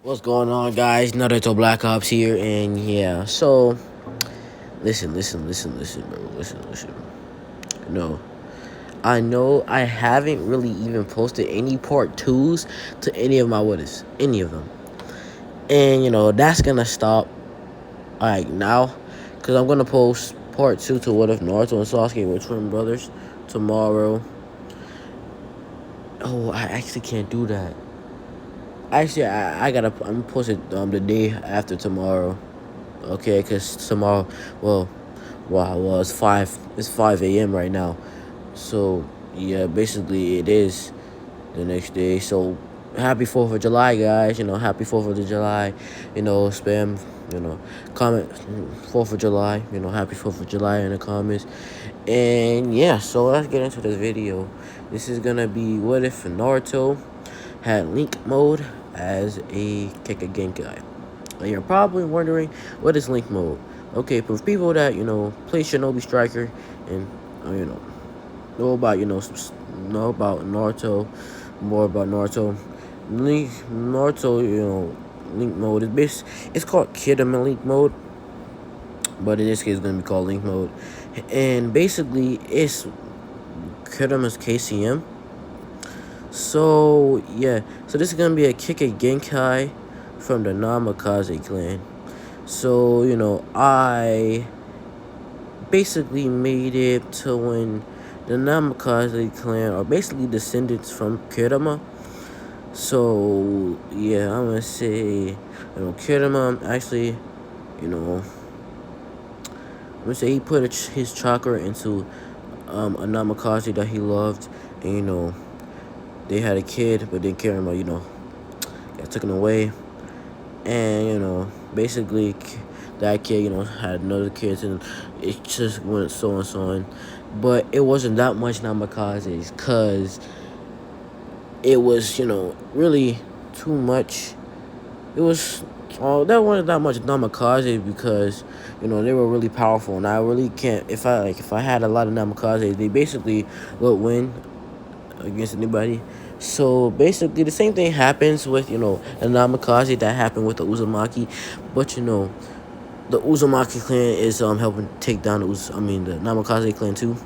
What's going on, guys? Naruto Black Ops here, and yeah, so listen, bro. Listen. No, I know I haven't really even posted any part twos to any of my any of them, and that's gonna stop like now, cause I'm gonna post part two to What If Naruto and Sasuke were twin brothers tomorrow. Oh, I actually can't do that. Actually, I gotta. I'm posting the day after tomorrow. Okay, cause tomorrow, well, well, it's 5 a.m. right now. So yeah, basically it is the next day. So happy 4th of July, guys. Happy 4th of July. Spam. Comment 4th of July. Happy 4th of July in the comments. And yeah, so let's get into this video. This is gonna be what if Naruto had Link mode as a Genkai. And you're probably wondering, what is Link mode? Okay, for people that, play Shinobi Striker and, know about, know about Naruto, more about Naruto. Naruto, Link mode it's called Kidama Link mode, but in this case, it's going to be called Link mode. And basically, it's Kidama's KCM. So, yeah. So, this is going to be a Kike Genkai from the Namikaze clan. So, I basically made it to when the Namikaze clan are basically descendants from Kirama. So, yeah, I'm going to say, Kirama actually, I'm going to say he put his chakra into a Namikaze that he loved. And, they had a kid, but then Kirama, got taken away. And, basically that kid, had another kid, and it just went so and so on. But it wasn't that much Namikazes, because it was, really too much. It was, that wasn't that much Namikaze, because, they were really powerful, and I really can't, if I had a lot of Namikazes, they basically would win against anybody. So basically the same thing happens with, the Namikaze that happened with the Uzumaki. But the Uzumaki clan is helping take down the Namikaze clan too.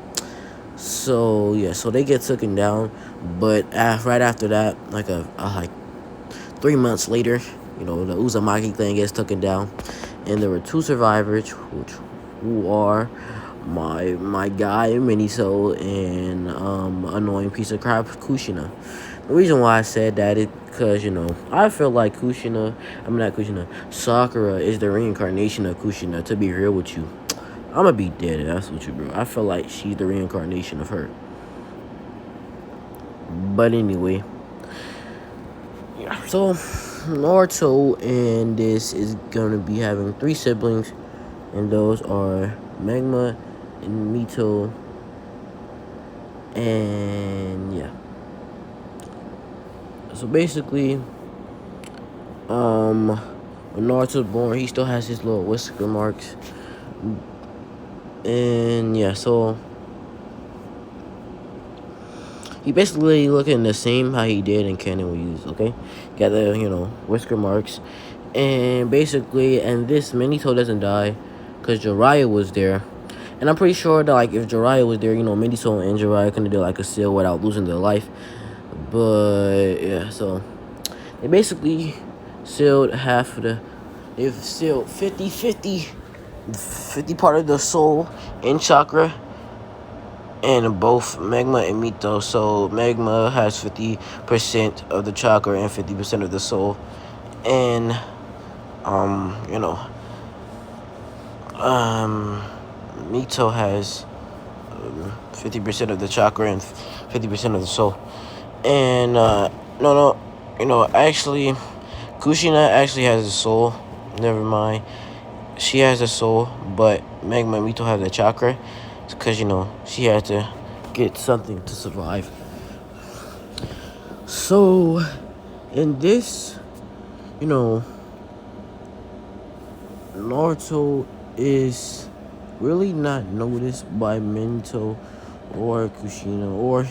So yeah, so they get taken down. But right after that, like 3 months later, the Uzumaki clan gets taken down, and there were two survivors, who are my guy Miniso and annoying piece of crap Kushina. The reason why I said that is because I feel like Sakura is the reincarnation of Kushina. To be real with you, I'ma be dead. That's what you, bro. I feel like she's the reincarnation of her. But anyway, yeah. So Naruto and this is gonna be having 3 siblings, and those are Magma and Mito, and yeah. So basically, when Naruto's born, he still has his little whisker marks, and yeah. So he basically looking the same how he did in Canon we use. Okay, got the whisker marks, and basically, and this Minito doesn't die because Jiraiya was there. And I'm pretty sure that, like, if Jiraiya was there, Minito and Jiraiya couldn't do, like, a seal without losing their life. But, yeah, so they basically sealed half of they've sealed 50 part of the soul in chakra, and both Magma and Mito. So Magma has 50% of the chakra and 50% of the soul. And, Mito has 50% of the chakra and 50% of the soul. And actually, Kushina actually has a soul. Never mind, she has a soul, but Magma Mito has a chakra, because she had to get something to survive. So in this, Naruto is really not noticed by Minto or Kushina or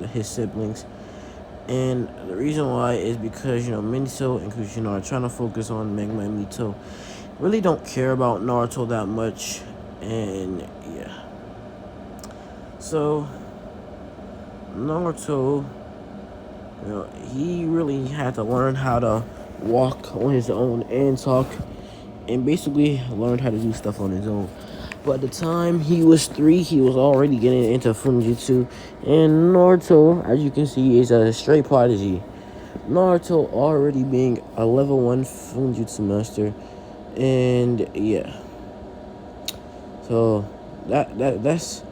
his siblings. And the reason why is because, Minato and Kushina are trying to focus on Megma and Mito. Really don't care about Naruto that much. And yeah. So, Naruto, he really had to learn how to walk on his own and talk, and basically learned how to do stuff on his own. By the time he was 3, he was already getting into Funjutsu, and Naruto, as you can see, is a straight prodigy. Naruto already being a level 1 Funjutsu master, and yeah. So that's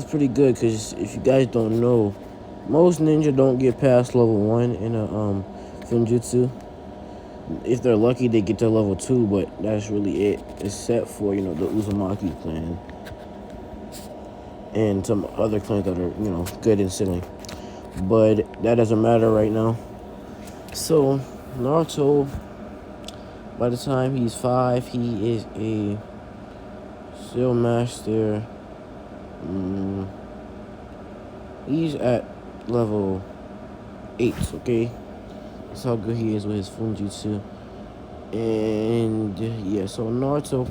pretty good, because if you guys don't know, most ninja don't get past level 1 in a Funjutsu. If they're lucky, they get to level 2, but that's really it. Except for, the Uzumaki clan and some other clans that are, good in sailing. But that doesn't matter right now. So, Naruto, by the time he's 5, he is a Seal Master. He's at level 8, okay? That's how good he is with his Funjutsu. And yeah, so Naruto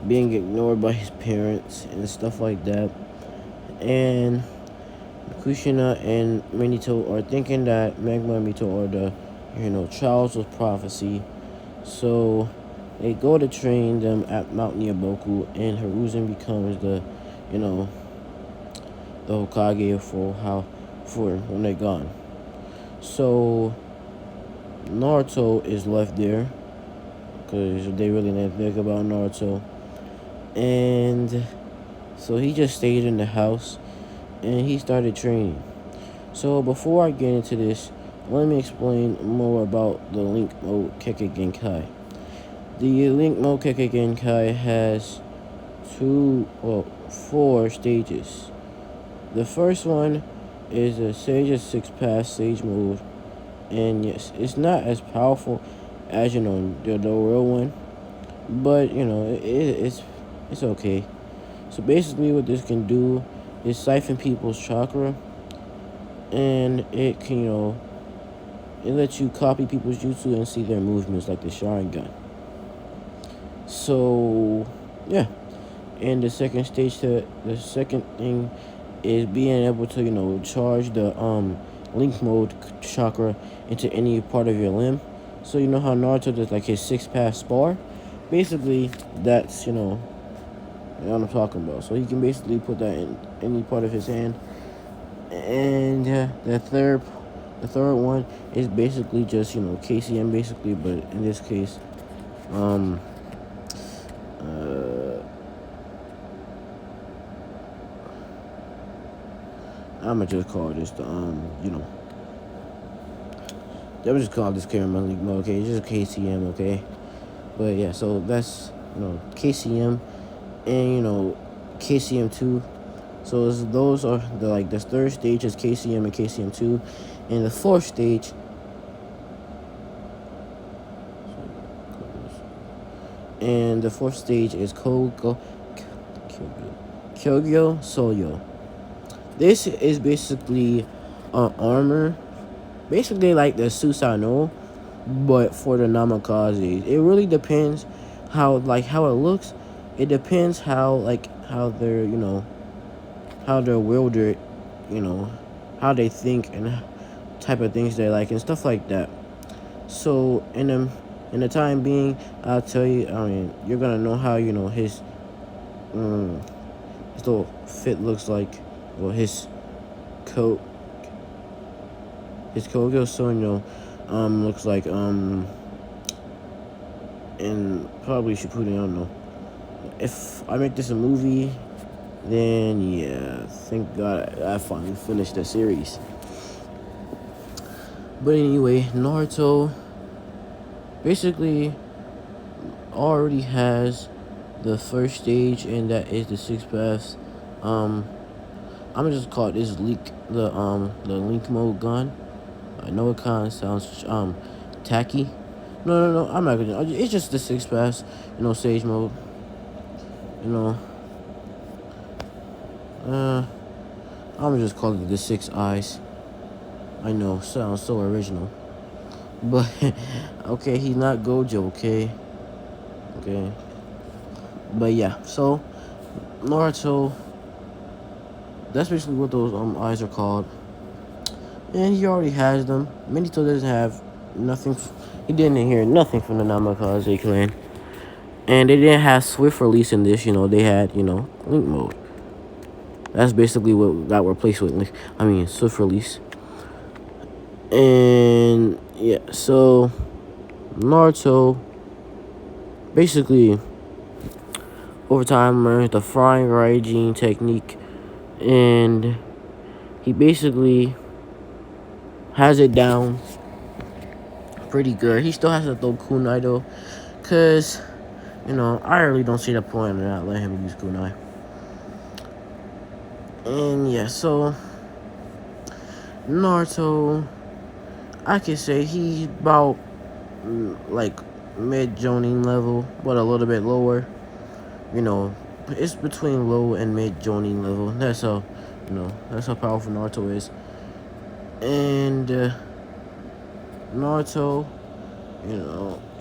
being ignored by his parents and stuff like that. And Kushina and Minato are thinking that Magma and Mito are the, Charles of prophecy. So they go to train them at Mount Nyaboku, and Hiruzen becomes the, you know, the Hokage for when they're gone. So Naruto is left there because they really didn't think about Naruto, and so he just stayed in the house and he started training. So before I get into this, let me explain more about the Link Mode Kekkei Genkai. The Link Mode Kekkei Genkai has 4 stages. The first one is a Sage 6 Pass Sage mode, and yes, it's not as powerful as the real one, but it's okay. So basically, what this can do is siphon people's chakra, and it can it lets you copy people's jutsu and see their movements like the Sharingan. So yeah, and the second thing is being able to charge the link mode chakra into any part of your limb. So you know how Naruto does like his 6 pass spar? Basically, that's what I'm talking about. So he can basically put that in any part of his hand. And the third one is basically just KCM basically, but in this case, I'm gonna just call this the they would just call this camera league mode, okay? It's just KCM, okay? But yeah, so that's KCM and KCM2. So those are the third stage is KCM and KCM2, and the fourth stage is Kyogyo Soyo. This is basically armor, basically like the Susanoo, but for the Namikaze. It really depends how it looks. It depends how they're how they're wielded, how they think and type of things they like and stuff like that. So in the time being, I'll tell you. I mean, you're gonna know how his little fit looks like. Well, his coat, his Kogyo Sonyo, looks like and probably Shippuden. I don't know. If I make this a movie, then yeah, thank God I finally finished the series. But anyway, Naruto basically already has the first stage, and that is the 6 paths. I'm gonna just call it this the link mode gun. I know it kind of sounds tacky. No, I'm not gonna. It's just the 6 paths, sage mode. I'm gonna just call it the 6 eyes. I know, sounds so original. But, okay, he's not Gojo, okay? Okay. But yeah, so, Naruto, that's basically what those eyes are called. And he already has them. Minato doesn't have nothing. He didn't hear nothing from the Namikaze clan. And they didn't have swift release in this, they had, link mode. That's basically what got replaced with link. I mean, swift release. And yeah, so Naruto basically over time learned the frying Raijin technique, and he basically has it down pretty good. He still has to throw kunai though, cause I really don't see the point of not letting him use kunai. And yeah, so Naruto, I could say he's about like mid Jonin level, but a little bit lower. It's between low and mid Jonin level. That's how powerful Naruto is. And Naruto,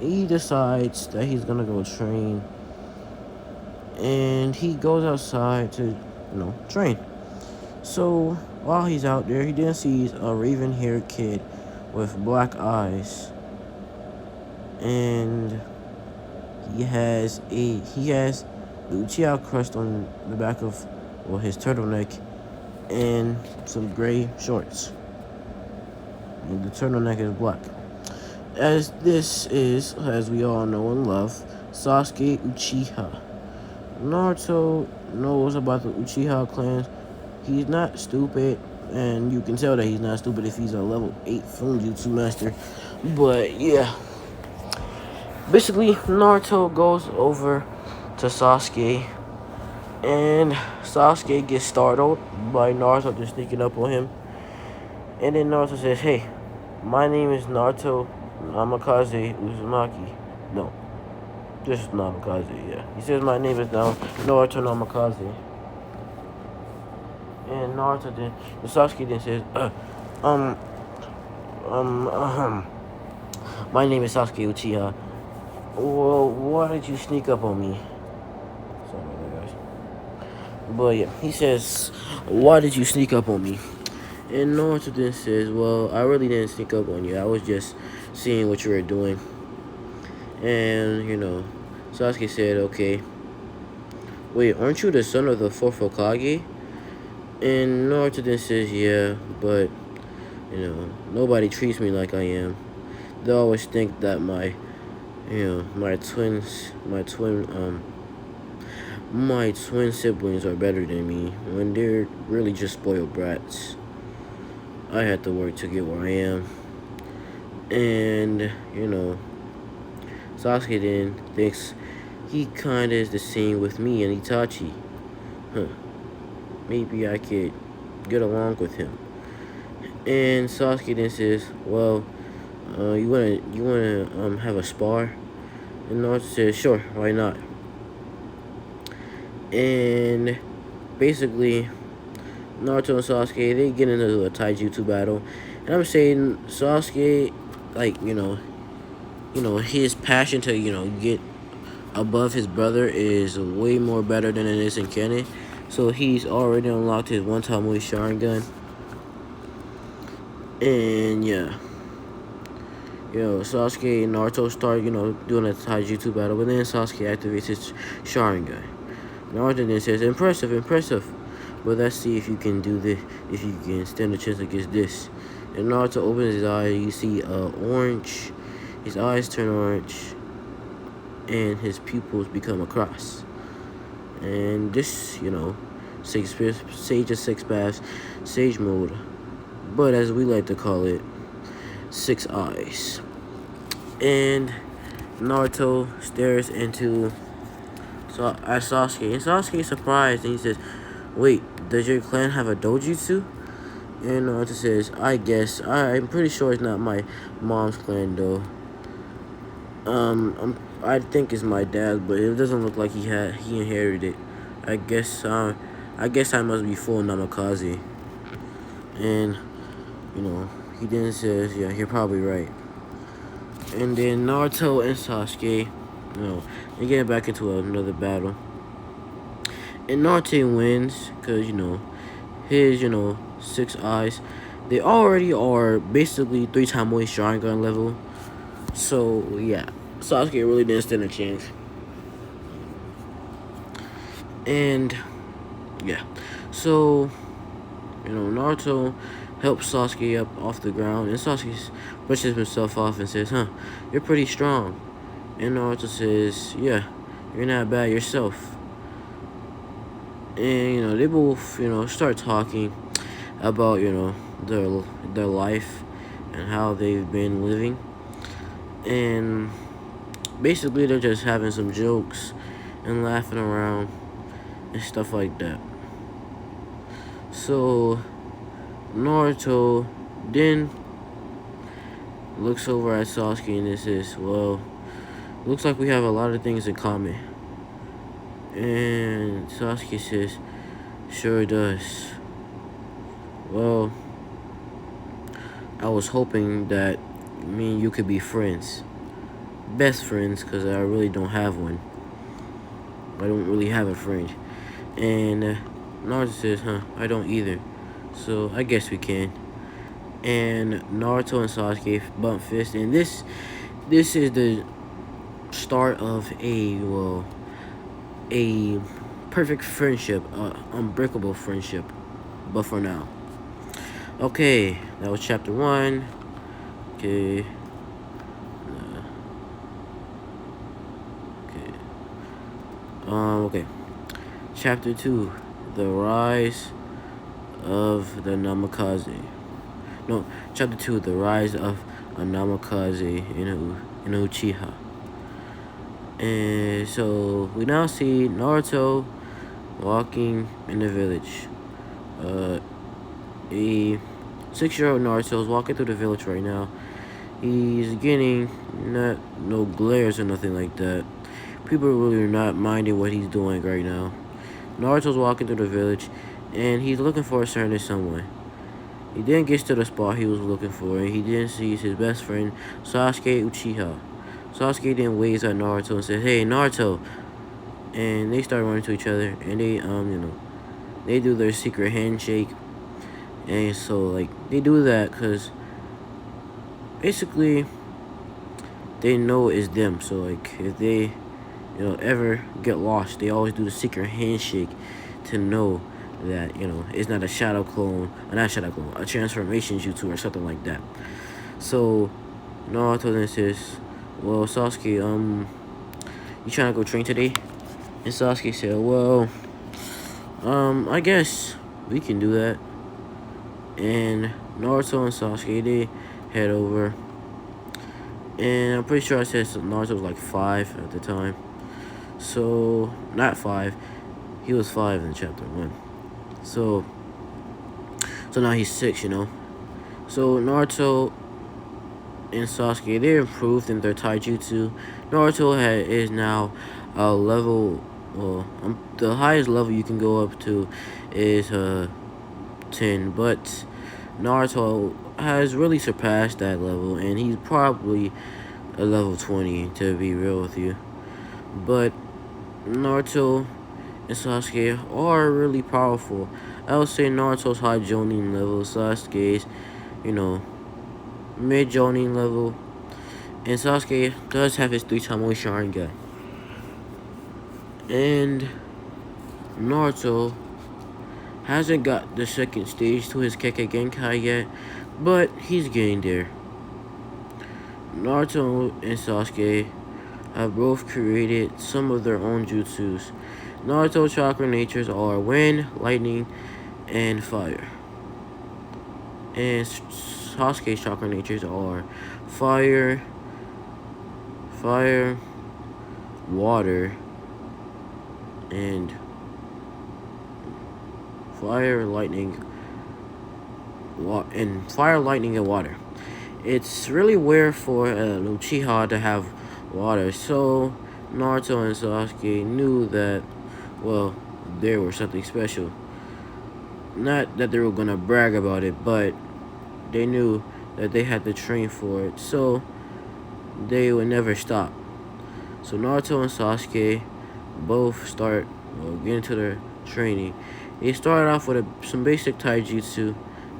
he decides that he's gonna go train, and he goes outside to, train. So while he's out there, he then sees a raven-haired kid with black eyes, and he has the Uchiha crest on the back of his turtleneck and some gray shorts. And the turtleneck is black. As this is, as we all know and love, Sasuke Uchiha. Naruto knows about the Uchiha clans. He's not stupid, and you can tell that he's not stupid if he's a level 8 Funjutsu master. But yeah, basically Naruto goes over to Sasuke, and Sasuke gets startled by Naruto just sneaking up on him. And then Naruto says, "Hey, my name is Naruto Namikaze Uzumaki." No, just Namikaze, yeah. He says, "My name is now Naruto Namikaze." And Sasuke then says, my name is Sasuke Uchiha. Well, why did you sneak up on me? Sorry about that, guys. But yeah, he says, why did you sneak up on me? And Naruto then says, well, I really didn't sneak up on you. I was just seeing what you were doing. And, Sasuke said, okay. Wait, aren't you the son of the fourth Hokage? And Naruto then says, yeah, but, nobody treats me like I am. They always think that my twin siblings are better than me, when they're really just spoiled brats. I had to work to get where I am. And, Sasuke then thinks he kinda is the same with me and Itachi. Maybe I could get along with him. And Sasuke then says, well, you wanna have a spar? And Naruto says, sure, why not? And basically, Naruto and Sasuke, they get into a taijutsu battle. And I'm saying Sasuke, like, his passion to, get above his brother is way more better than it is in canon. So he's already unlocked his one-time Mui Sharingan. And yeah. Sasuke and Naruto start, doing a taijutsu battle. But then Sasuke activates his Sharingan. Naruto then says, impressive. But let's see if you can do this, if you can stand a chance against this. And Naruto opens his eyes, you see orange. His eyes turn orange. And his pupils become a cross. And this, Sage of Six Paths, Sage Mode. But as we like to call it, 6 eyes. And Naruto stares into at Sasuke. And Sasuke is surprised and he says, wait, does your clan have a dojutsu? And Naruto says, I guess. I'm pretty sure it's not my mom's clan though. I think it's my dad, but it doesn't look like he inherited it. I guess I must be full Namikaze. And he then says, yeah, you're probably right. And then Naruto and Sasuke, they get back into another battle. And Naruto wins because, his, 6 eyes, they already are basically 3 times more Sharingan level. So, yeah, Sasuke really didn't stand a chance. And, yeah, so, Naruto helps Sasuke up off the ground, and Sasuke brushes himself off and says, you're pretty strong. And Naruto says, yeah, you're not bad yourself. And, they both, start talking about, their life and how they've been living. And basically they're just having some jokes and laughing around and stuff like that. So Naruto then looks over at Sasuke and says, well, looks like we have a lot of things in common. And Sasuke says, sure does. Well, I was hoping that me and you could be friends. Best friends, because I really don't have one. I don't really have a friend. And Naruto says, I don't either. So I guess we can. And Naruto and Sasuke bump fists. And this is the start of a perfect friendship, unbreakable friendship. But for now. Okay, that was chapter 1. Okay. Okay. Chapter 2, the rise of the Namikaze. No, chapter 2, the rise of a Namikaze in Uchiha. And so we now see Naruto walking in the village. A 6-year-old Naruto is walking through the village right now. He's getting no glares or nothing like that. People really are not minding what he's doing right now. Naruto's walking through the village, and he's looking for a certain someone. He then gets to the spot he was looking for, and he then sees his best friend, Sasuke Uchiha. Sasuke then waves at Naruto and says, hey, Naruto. And they start running to each other, and they do their secret handshake. And so, they do that because basically they know it's them. So, if they ever get lost, they always do the secret handshake to know that, it's not a shadow clone, not a shadow clone, a transformation jutsu or something like that. So Naruto then says, well, Sasuke, you trying to go train today? And Sasuke said, well, I guess we can do that. And Naruto and Sasuke, they head over. And I'm pretty sure I said Naruto was 5 at the time. So, not 5. He was 5 in chapter 1. So now he's 6, So Naruto and Sasuke, they improved in their taijutsu. Naruto is now a level, the highest level you can go up to is 10. But Naruto has really surpassed that level, and he's probably a level 20, to be real with you. But Naruto and Sasuke are really powerful. I would say Naruto's high Jonin level, Sasuke's, mid Jonin level. And Sasuke does have his 3-time Sharingan. And Naruto hasn't got the second stage to his Kekkei Genkai yet, but he's getting there. Naruto and Sasuke have both created some of their own jutsus. Naruto's chakra natures are wind, lightning, and fire. And Sasuke's chakra natures are fire, water, and fire, lightning, and water. It's really rare for an Uchiha to have water, so Naruto and Sasuke knew that, well, they were something special. Not that they were gonna brag about it, but they knew that they had to train for it, so they would never stop. So Naruto and Sasuke both start get into their training. They start off with some basic taijutsu,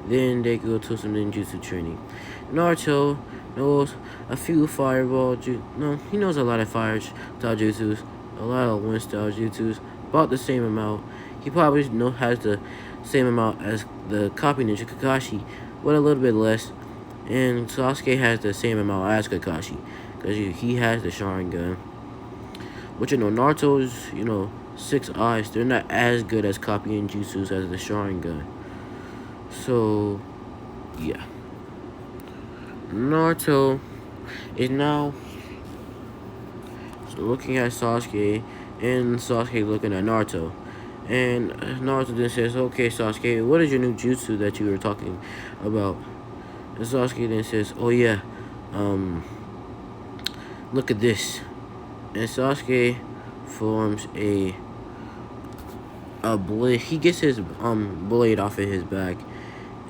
then they go to some ninjutsu training. Naruto knows a few fireball no, he knows a lot of fire taijutsus, a lot of wind style jutsus, about the same amount. He probably has the same amount as the copy ninja Kakashi, but a little bit less. And Sasuke has the same amount as Kakashi, because he has the Sharingan. But Naruto's, 6 eyes, they're not as good as copying jutsus as the Sharingan. So, yeah. Naruto is now looking at Sasuke, and Sasuke looking at Naruto. And Naruto then says, okay, Sasuke, what is your new jutsu that you were talking about? And Sasuke then says, oh yeah, look at this. And Sasuke forms a blade. He gets his blade off of his back,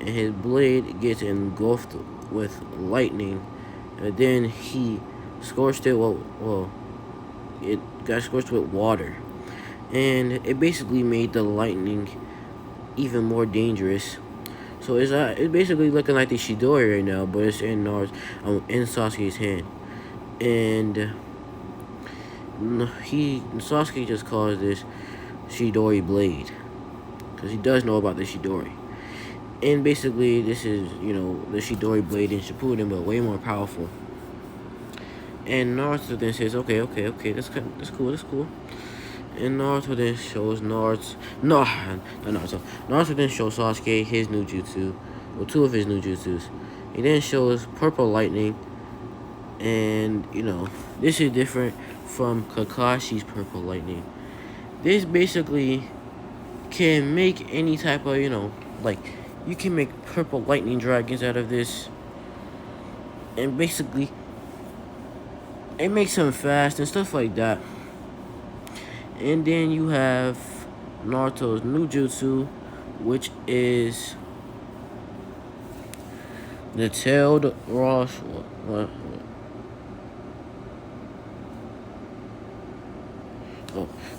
and his blade gets engulfed with lightning, and then he scorched it. It got scorched with water, and it basically made the lightning even more dangerous. So it's basically looking like the Chidori right now, but it's in Sasuke's hand, and Sasuke just calls this Chidori blade, because he does know about the Chidori. And basically, this is, the Chidori blade in Shippuden, but way more powerful. And Naruto then says, okay, that's cool. And Naruto then shows Naruto then shows Sasuke his new jutsu, or 2 of his new jutsus. He then shows purple lightning, and, this is different from Kakashi's purple lightning. This basically can make any type of, you can make purple lightning dragons out of this. And basically, it makes them fast and stuff like that. And then you have Naruto's new jutsu, which is the tailed raw.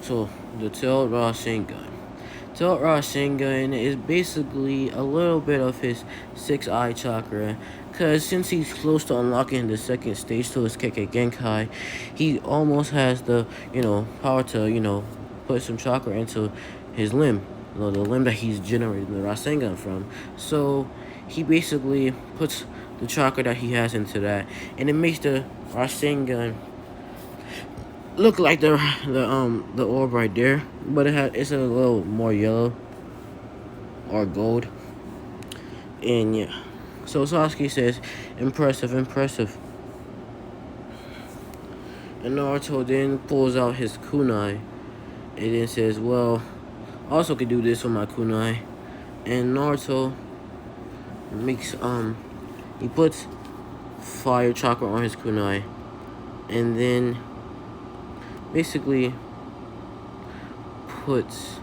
So the tailed Rasengan. Tailed Rasengan is basically a little bit of his 6-eye chakra, because since he's close to unlocking the 2nd stage to his Kekkei Genkai, he almost has the, power to, put some chakra into his limb, the limb that he's generating the Rasengan from. So he basically puts the chakra that he has into that, and it makes the Rasengan look like the orb right there, but it's a little more yellow or gold. And yeah, so Sasuke says, impressive. And Naruto then pulls out his kunai, and then says, well, I also could do this with my kunai. And Naruto makes he puts fire chakra on his kunai, and then basically puts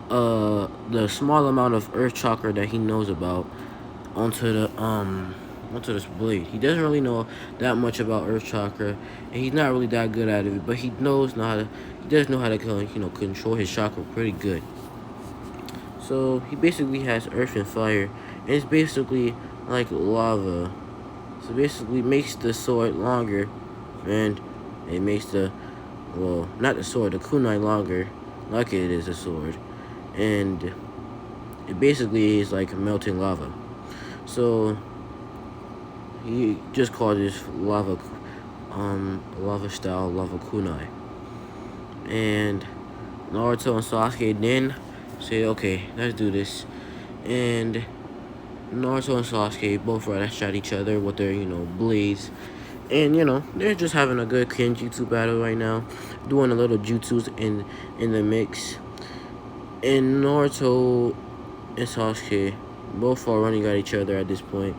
the small amount of earth chakra that he knows about onto this blade. He doesn't really know that much about earth chakra, and he's not really that good at it, but he does know how to control his chakra pretty good. So he basically has earth and fire, and it's basically like lava. So basically makes the sword longer, and it makes not the sword, the kunai longer, like it is a sword. And it basically is like melting lava. So he just called this lava style lava kunai. And Naruto and Sasuke then say, okay, let's do this. And Naruto and Sasuke both rush at each other with their, blades. And, they're just having a good Kenjutsu battle right now. Doing a little jutsus in the mix. And Naruto and Sasuke both are running at each other at this point.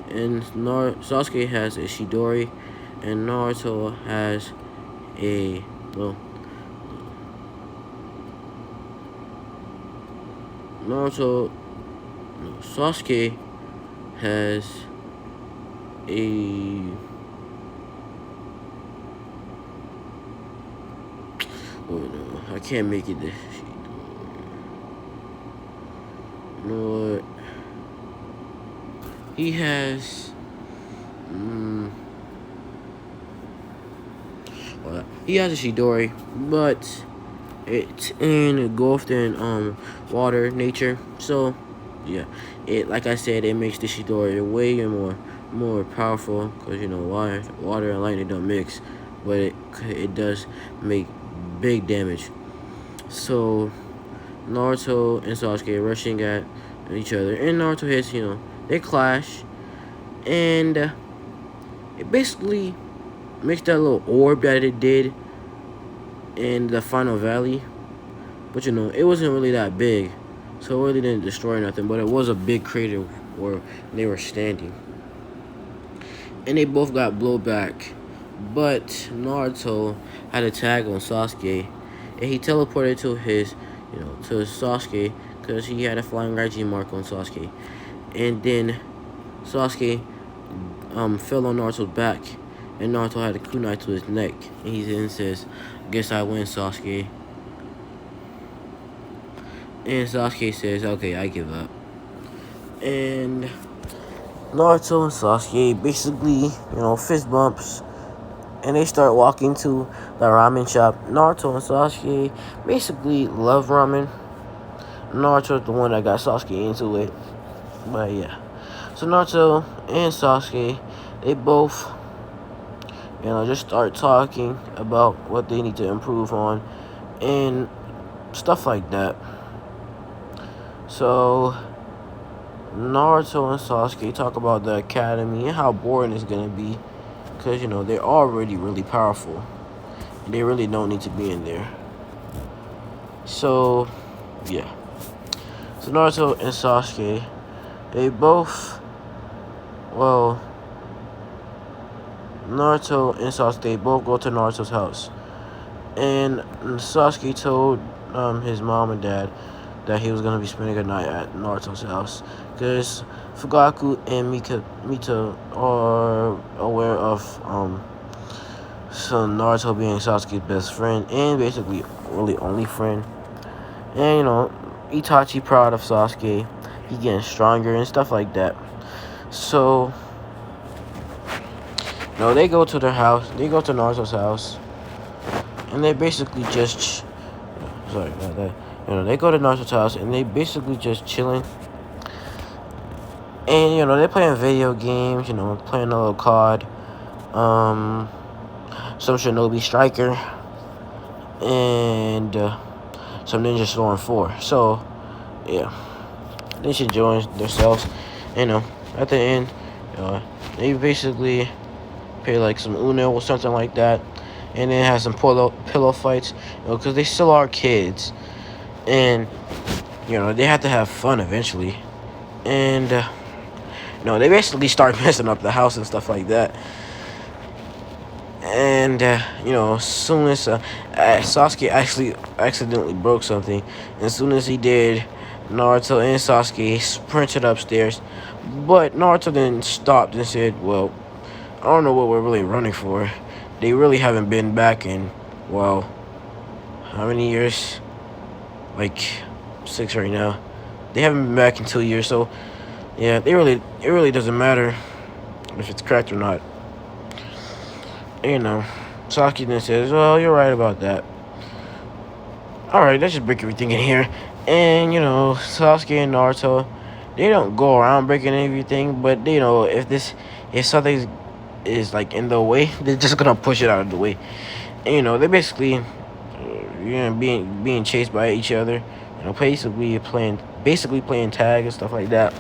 And Sasuke has a Chidori, and Naruto has a, Sasuke has a oh no, I can't make it. You know what? He has. Mm, well, he has a Shidori, but it's engulfed in water nature. So yeah, it like I said, it makes the Shidori way more powerful because you know water and lightning don't mix, but it does make big damage. So Naruto and Sasuke rushing at each other, and Naruto hits, they clash, and it basically makes that little orb that it did in the final valley. But it wasn't really that big, so it really didn't destroy nothing. But it was a big crater where they were standing, and they both got blowback. But Naruto had a tag on Sasuke, and he teleported to to Sasuke because he had a flying Raiji mark on Sasuke, and then Sasuke fell on Naruto's back, and Naruto had a kunai to his neck, and he then says, "Guess I win, Sasuke." And Sasuke says, "Okay, I give up." And Naruto and Sasuke basically, fist bumps, and they start walking to the ramen shop. Naruto and Sasuke basically love ramen. Naruto's the one that got Sasuke into it. But yeah. So Naruto and Sasuke, they both, just start talking about what they need to improve on and stuff like that. So Naruto and Sasuke talk about the academy and how boring it's gonna be. Because, they're already really powerful. They really don't need to be in there. So, yeah. So Naruto and Sasuke, they both, Naruto and Sasuke both go to Naruto's house. And Sasuke told his mom and dad that he was going to be spending a night at Naruto's house. Because Fugaku and Mita are aware of Naruto being Sasuke's best friend and basically really only friend. And, Itachi proud of Sasuke. He getting stronger and stuff like that. So, they go to their house. They go to Naruto's house. And they basically just... Sorry about that. They go to Naruto's house and they basically just chilling. And, they're playing video games, playing a little COD. Some Shinobi Striker. And some Ninja Storm 4. So, yeah. They should join themselves. At the end, they basically play like some Uno or something like that. And then have some pillow fights. Because they still are kids. And, they have to have fun eventually. And, they basically start messing up the house and stuff like that. And, as soon as Sasuke actually accidentally broke something, and as soon as he did, Naruto and Sasuke sprinted upstairs. But Naruto then stopped and said, well, I don't know what we're really running for. They really haven't been back in, how many years? Like 6 right now. They haven't been back in 2 years, so yeah, it really doesn't matter if it's cracked or not. Sasuke then says, well, you're right about that. Alright, let's just break everything in here. And, Sasuke and Naruto, they don't go around breaking everything, but, if something is, like, in the way, they're just gonna push it out of the way. And, they basically, being chased by each other, basically playing tag and stuff like that.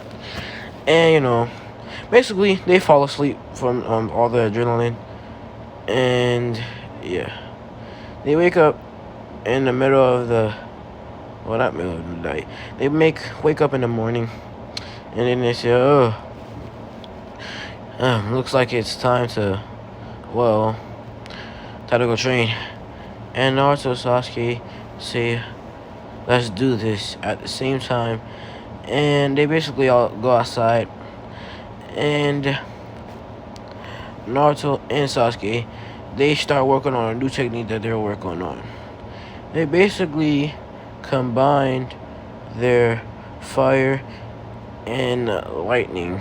And, basically, they fall asleep from all the adrenaline. And, yeah. They wake up in the middle of the... Well, not middle of the night. They wake up in the morning. And then they say, looks like it's time to go train. And Naruto and Sasuke say, let's do this at the same time. And they basically all go outside. And Naruto and Sasuke, they start working on a new technique that they're working on. They basically combined their fire and lightning.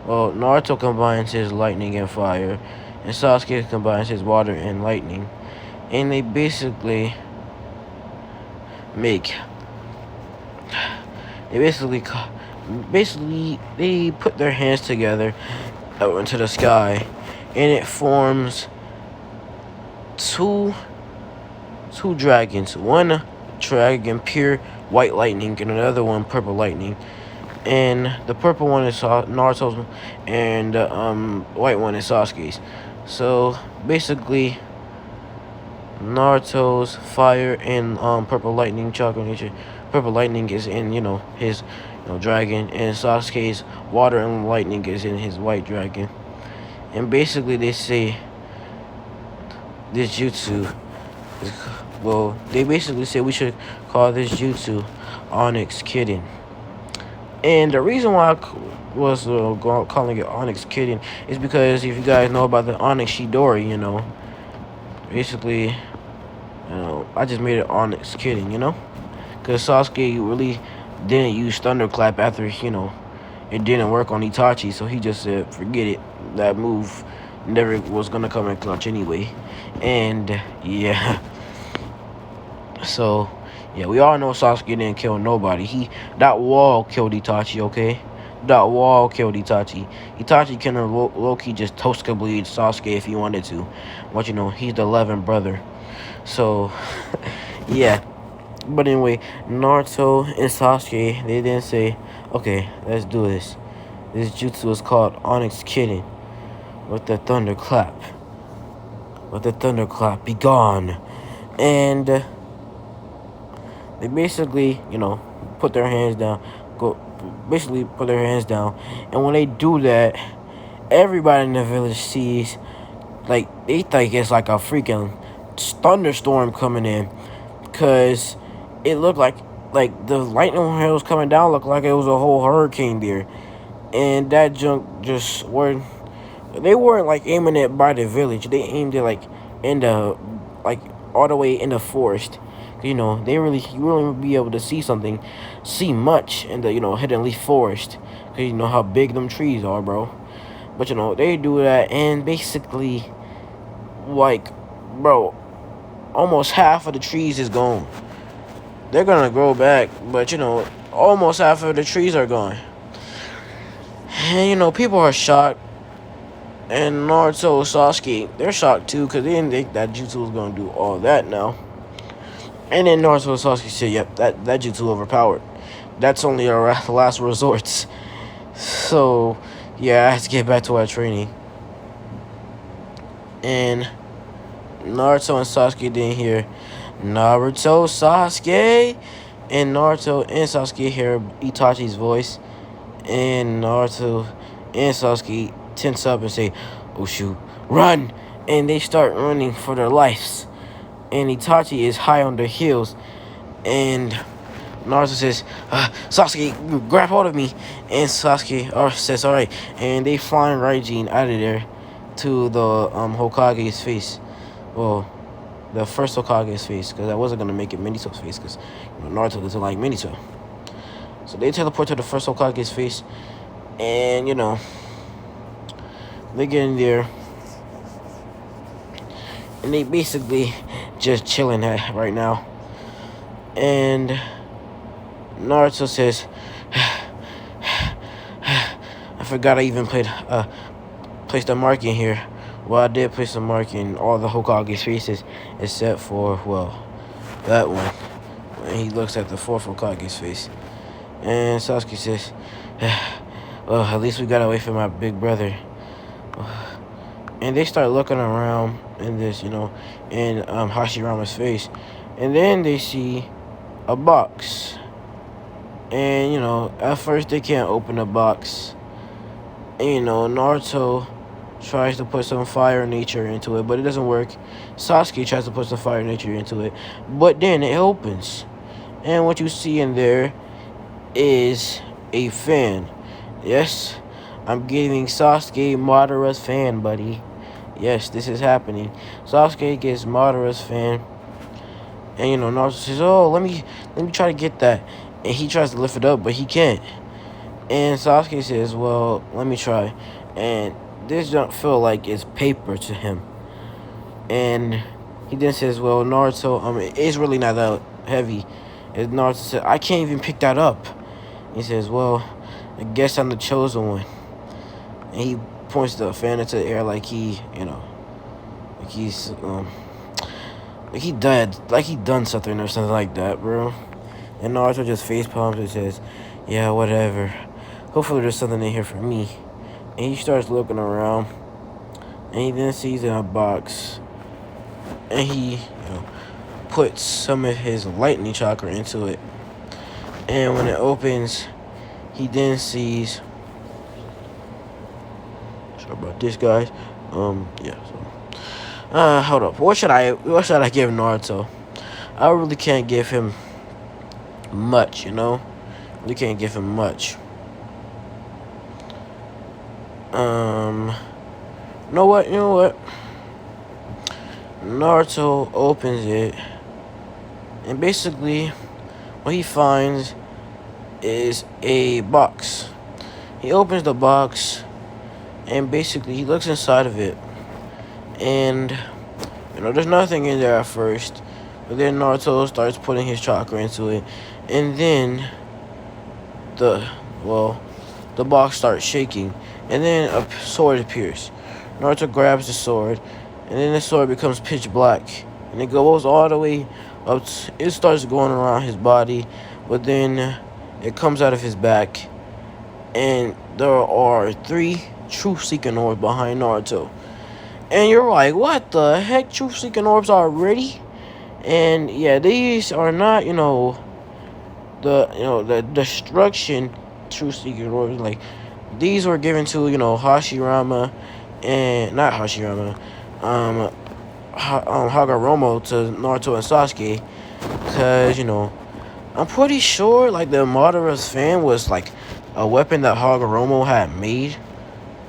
Well, Naruto combines his lightning and fire, and Sasuke combines his water and lightning. And they basically make. They basically they put their hands together out into the sky, and it forms two dragons. One dragon pure white lightning, and another one purple lightning. And the purple one is Naruto's, and the white one is Sasuke's. So basically, Naruto's fire and purple lightning chakra nature. Purple lightning is in his dragon, and Sasuke's water and lightning is in his white dragon. And basically, they say this jutsu. Well, they basically say we should call this jutsu Onyx Kidding. And the reason why I was calling it Onyx Kidding is because if you guys know about the Onyx Shidori, basically, I just made it Onyx Kidding, because Sasuke really didn't use Thunderclap after, it didn't work on Itachi, so he just said, forget it, that move never was gonna come in clutch anyway. And yeah, so yeah, we all know Sasuke didn't kill nobody. That wall killed Itachi, okay? That wall killed Itachi. Itachi can low-key just Tosca bleed Sasuke if he wanted to. But he's the 11th brother. So yeah. But anyway, Naruto and Sasuke, they then say, okay, let's do this. This jutsu is called Onyx Kidding. With the thunderclap. Be gone. And they basically, put their hands down. Put their hands down. And when they do that, everybody in the village sees, they think it's like a freaking thunderstorm coming in. Because it looked like the lightning hails coming down looked like it was a whole hurricane there. And that junk just they weren't aiming it by the village. They aimed it in the all the way in the forest. You really would be able to see much in the hidden leaf forest. Cause you know how big them trees are, bro. But they do that, and basically, bro, almost half of the trees is gone. They're gonna grow back, but almost half of the trees are gone. And people are shocked. And Naruto, Sasuke, they're shocked too, because they didn't think that jutsu was gonna do all that now. And then Naruto and Sasuke said, yep, that jutsu overpowered. That's only our last resort. So, yeah, I have to get back to our training. And Naruto and Sasuke didn't hear Naruto, Sasuke. And Naruto and Sasuke hear Itachi's voice. And Naruto and Sasuke tense up and say, oh shoot, run! And they start running for their lives. And Itachi is high on their heels. And Naruto says, Sasuke, grab hold of me. And Sasuke says, alright. And they flying Raijin out of there to the Hokage's face. Well, the first Hokage's face, because I wasn't going to make it Minato's face, because Naruto doesn't like Minato. So they teleport to the first Hokage's face. And, they get in there. And they basically just chilling right now. And Naruto says, I forgot I even placed a mark in here. Well, I did place a mark in all the Hokage's faces, except for, well, that one. When he looks at the fourth Hokage's face. And Sasuke says, well, at least we got away from my big brother. And they start looking around in this, in Hashirama's face. And then they see a box. And, at first they can't open the box. And, Naruto tries to put some fire nature into it, but it doesn't work. Sasuke tries to put some fire nature into it, but then it opens. And what you see in there is a fan. Yes, I'm giving Sasuke Madara's fan, buddy. Yes, this is happening. Sasuke gets Madara's fan, and Naruto says, "Oh, let me try to get that," and he tries to lift it up, but he can't. And Sasuke says, "Well, let me try," and this don't feel like it's paper to him. And he then says, "Well, Naruto, it's really not that heavy." And Naruto says, "I can't even pick that up." He says, "Well, I guess I'm the chosen one." And he points the fan into the air like like he's like he done something or something like that, bro. And Naruto just face palms and says, "Yeah, whatever. Hopefully there's something in here for me." And he starts looking around, and he then sees in a box, and he puts some of his lightning chakra into it. And when it opens, he then sees. Sorry about this, guys. Yeah. So, hold up. What should I give Naruto? I really can't give him much, Really can't give him much. You know what? Naruto opens it, and basically, what he finds is a box. He opens the box, and basically, he looks inside of it, and there's nothing in there at first. But then Naruto starts putting his chakra into it, and then the box starts shaking, and then a sword appears. Naruto grabs the sword, and then the sword becomes pitch black, and it goes all the way up. It starts going around his body, but then it comes out of his back, and there are 3 truth-seeking orbs behind Naruto. And you're like, what the heck? Truth-seeking orbs already? And yeah, these are not, the destruction truth-seeking orbs. Like, these were given to, Hashirama, and not Hashirama, Hagoromo to Naruto and Sasuke, because, I'm pretty sure, like, the Madara's fan was, like, a weapon that Hagoromo had made,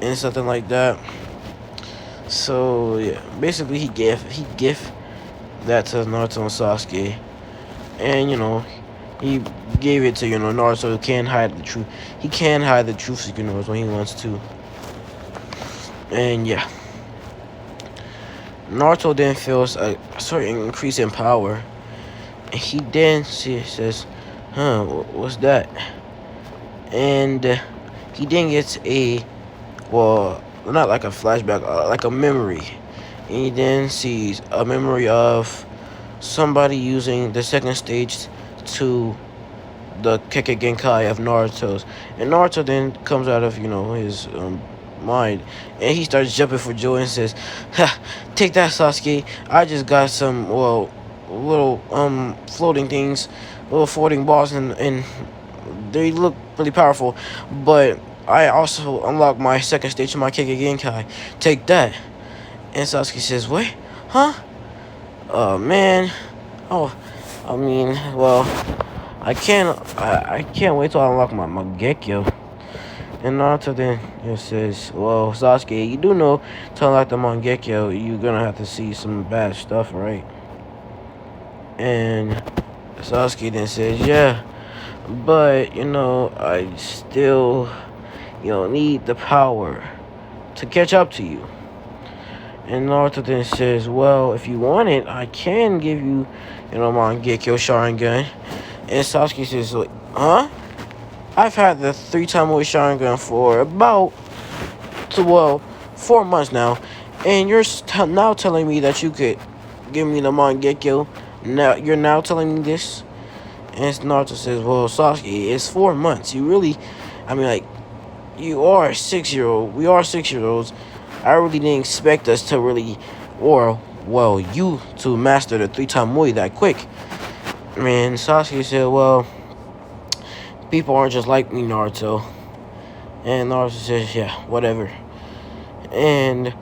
and something like that. So, yeah, basically, he gave that to Naruto and Sasuke, and, he gave it to, Naruto, who can't hide the truth. He can hide the truth-seeking orbs when he wants to. And, yeah. Naruto then feels a certain increase in power. And he then says, what's that? And he then gets not like a flashback, like a memory. And he then sees a memory of somebody using the second stage to the Kekkei Genkai of Naruto's. And Naruto then comes out of, his mind, and he starts jumping for joy and says, "Ha, take that, Sasuke. I just got some, little, floating things, little floating balls, and they look really powerful, but I also unlocked my second stage of my Kekkei Genkai. Take that." And Sasuke says, "What? Huh? Oh, man. Oh, I mean, well, I can't wait till I unlock my Mangekyo." And Naruto then says, "Well, Sasuke, you do know to unlock the Mangekyo, you're gonna have to see some bad stuff, right?" And Sasuke then says, "Yeah, but, I still, need the power to catch up to you." And Naruto then says, "Well, if you want it, I can give you, Mangekyo Sharingan." And Sasuke says, like, "Huh? I've had the 3-time Way Sharingan for about, 4 months now, and you're now telling me that you could give me the Mangekyo. Now you're now telling me this?" And Naruto says, "Well, Sasuke, it's 4 months. You really, you are a 6-year-old. We are 6-year-olds. I really didn't expect us to really, you to master the 3-time Way that quick." And Sasuke said, "Well, people aren't just like me, Naruto." And Naruto says, "Yeah, whatever." And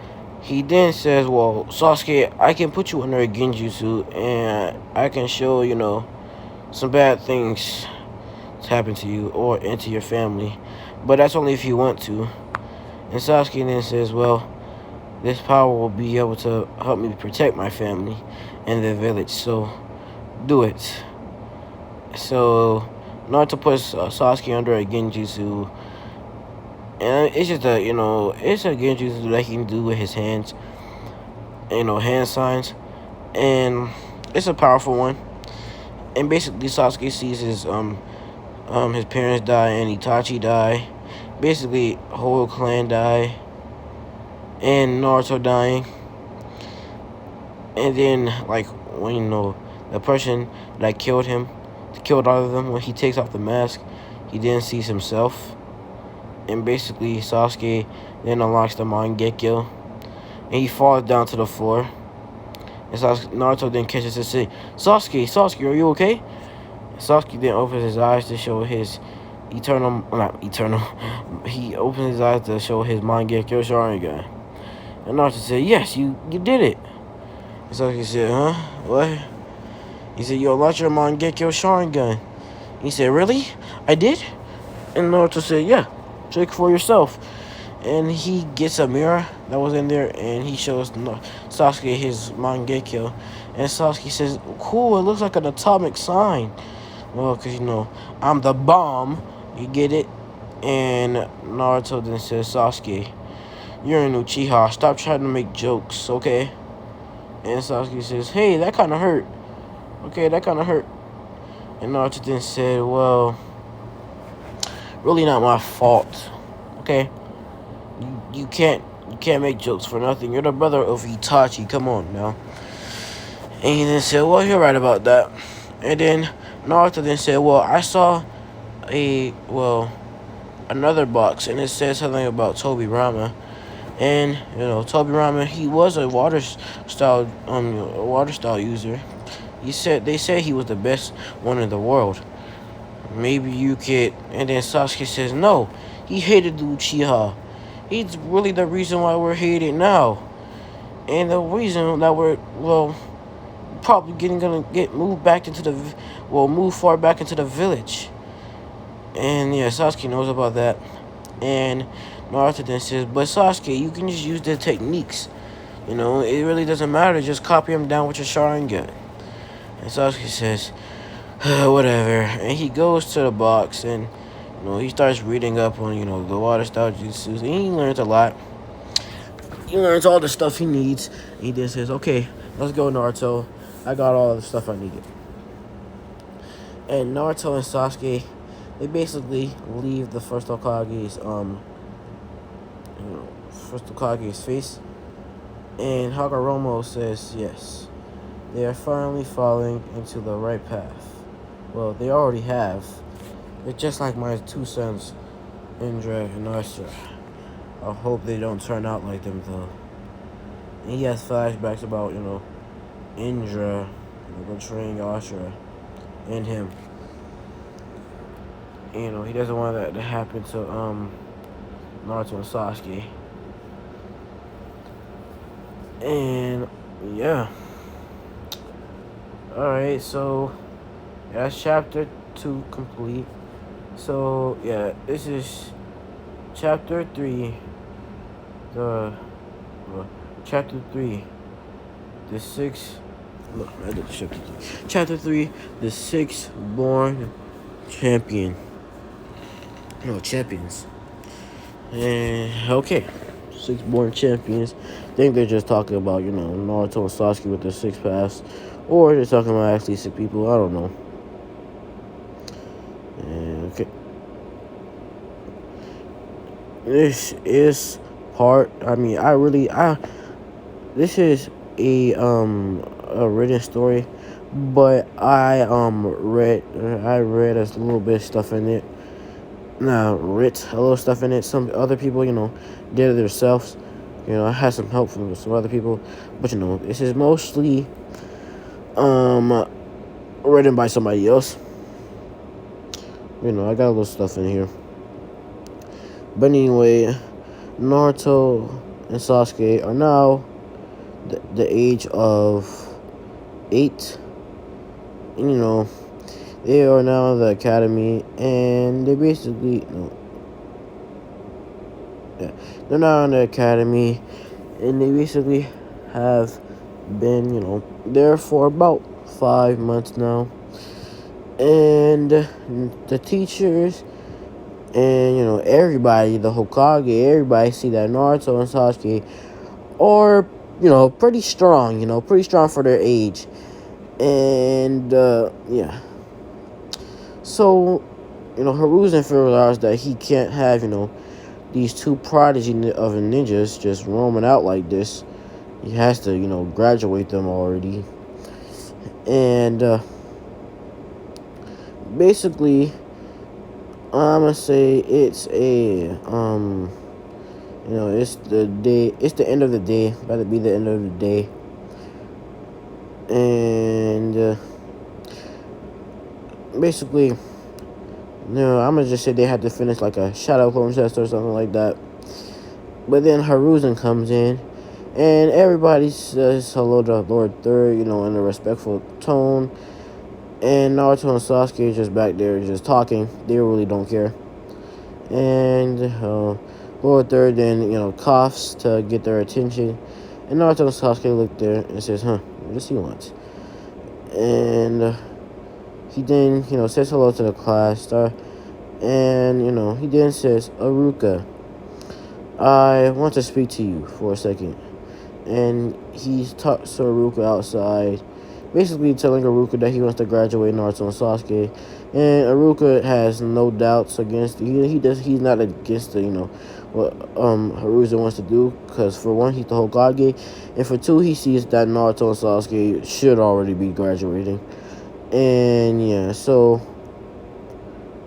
he then says, "Well, Sasuke, I can put you under a genjutsu, and I can show, some bad things to happen to you or into your family. But that's only if you want to." And Sasuke then says, well, this power will be able to help me protect my family and the village, so do it. So Naruto puts Sasuke under a genjutsu, and it's just it's a genjutsu that he can do with his hands, hand signs, and it's a powerful one. And basically, Sasuke sees his parents die and Itachi die, basically whole clan die, and Naruto dying. And then, like, when the person that killed all of them, when he takes off the mask, he then sees himself. And basically, Sasuke then unlocks the Mangekyo, and he falls down to the floor. And Naruto then catches and says, Sasuke, are you okay? Sasuke then opens his eyes to show his not eternal. He opens his eyes to show his Mangekyo Sharingan. And Naruto said, yes, you did it. And Sasuke said, huh? What? He said, you unlocked your Mangekyo Sharingan. He said, really? I did? And Naruto said, yeah, check for yourself. And he gets a mirror that was in there, and he shows Sasuke his Mangekyo. And Sasuke says, cool, it looks like an atomic sign. Well, because, I'm the bomb. You get it? And Naruto then says, Sasuke, you're an Uchiha. Stop trying to make jokes, okay? And Sasuke says, hey, that kind of hurt. Okay, that kind of hurt. And Naruto then said, well, really not my fault. Okay? You can't make jokes for nothing. You're the brother of Itachi. Come on now. And he then said, well, you're right about that. And then Naruto then said, well, I saw another box, and it said something about Tobirama. And, Tobirama, he was a water style user. They said he was the best one in the world. Maybe you could. And then Sasuke says, no, he hated the Uchiha. He's really the reason why we're hated now. And the reason that we're, probably gonna get moved back move far back into the village. And yeah, Sasuke knows about that. And Naruto then says, but Sasuke, you can just use the techniques. It really doesn't matter. Just copy him down with your Sharingan. And Sasuke says, whatever. And he goes to the box, and he starts reading up on the water style jutsus, and he learns a lot. He learns all the stuff he needs. And he then says, okay, let's go, Naruto. I got all the stuff I needed. And Naruto and Sasuke, they basically leave the first Hokage's face. And Hagoromo says, yes, they are finally falling into the right path. Well, they already have. It's just like my two sons, Indra and Astra. I hope they don't turn out like them, though. And he has flashbacks about, Indra betraying Astra and him. He doesn't want that to happen to Naruto and Sasuke. And yeah. Alright, so that's chapter 2 complete. So yeah, this is chapter 3. Chapter 3. The sixth. Look, I did chapter 3. Chapter 3. The sixth born champion. No, champions. And okay. Six born champions. I think they're just talking about, Naruto and Sasuke with their six paths. Or they're talking about actually six people. I don't know. And okay. This is this is a written story, but I read a little bit of stuff in it. Writ a little stuff in it. Some other people, did it themselves. I had some help from some other people, but this is mostly written by somebody else. I got a little stuff in here. But anyway, Naruto and Sasuke are now the age of 8. And, they are now in the academy, and they basically, yeah, they're now in the academy, and they basically have been, there for about 5 months now. And the teachers and, everybody, the Hokage, everybody see that Naruto and Sasuke are, pretty strong for their age. And, yeah. So, Hiruzen realized that he can't have, these two prodigy of ninjas just roaming out like this. He has to, graduate them already. And, basically, I'm gonna say it's it's the end of the day, about to be the end of the day. And, basically, I'm gonna just say they had to finish like a shadow clone test or something like that. But then Hiruzen comes in, and everybody says hello to Lord Third, in a respectful tone. And Naruto and Sasuke just back there just talking. They really don't care. And Lord Third then, coughs to get their attention. And Naruto and Sasuke look there and says, what does he want? And he then, says hello to the class. And, he then says, Aruka, I want to speak to you for a second. And he talks to Aruka outside, basically telling Aruka that he wants to graduate Naruto and Sasuke. And Aruka has no doubts against he's not against what Hiruzen wants to do, because for one, he's the Hokage, and for two, he sees that Naruto and Sasuke should already be graduating. And yeah, so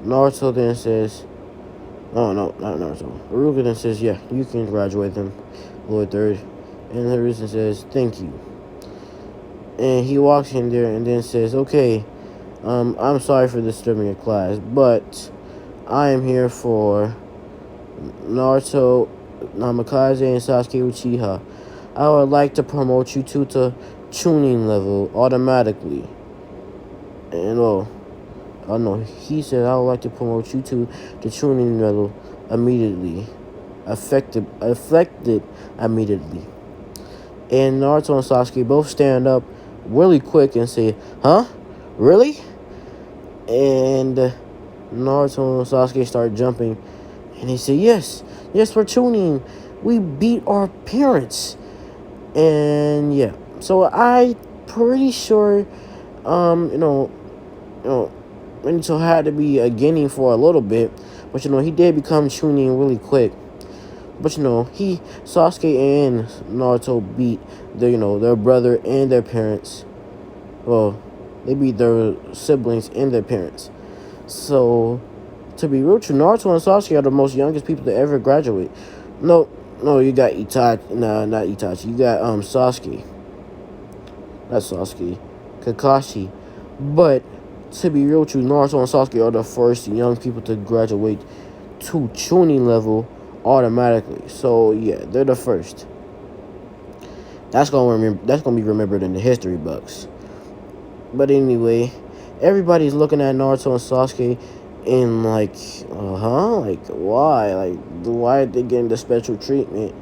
Naruto then says, oh no, not Naruto. Aruka then says, yeah, you can graduate them, Lord Third. And Hiruzen says, thank you. And he walks in there and then says, okay, I'm sorry for disturbing your class, but I am here for Naruto, Namikaze, and Sasuke Uchiha. I would like to promote you two to tuning level automatically. And oh no, he said I would like to promote you two to tuning level immediately. Affected immediately. And Naruto and Sasuke both stand up really quick and say, huh? Really? And Naruto and Sasuke start jumping. And they say, yes, we're tuning. We beat our parents. And yeah. So I pretty sure, Naruto had to be a guinea for a little bit. But, he did become tuning really quick. But Sasuke and Naruto beat their brother and their parents. Well, they beat their siblings and their parents. So, to be real true, Naruto and Sasuke are the most youngest people to ever graduate. No, you got Itachi. Nah, not Itachi. You got Sasuke. Not Sasuke. Kakashi. But to be real true, Naruto and Sasuke are the first young people to graduate to tuning level automatically. So yeah, they're the first. That's gonna be remembered in the history books. But anyway, everybody's looking at Naruto and Sasuke and like, why are they getting the special treatment?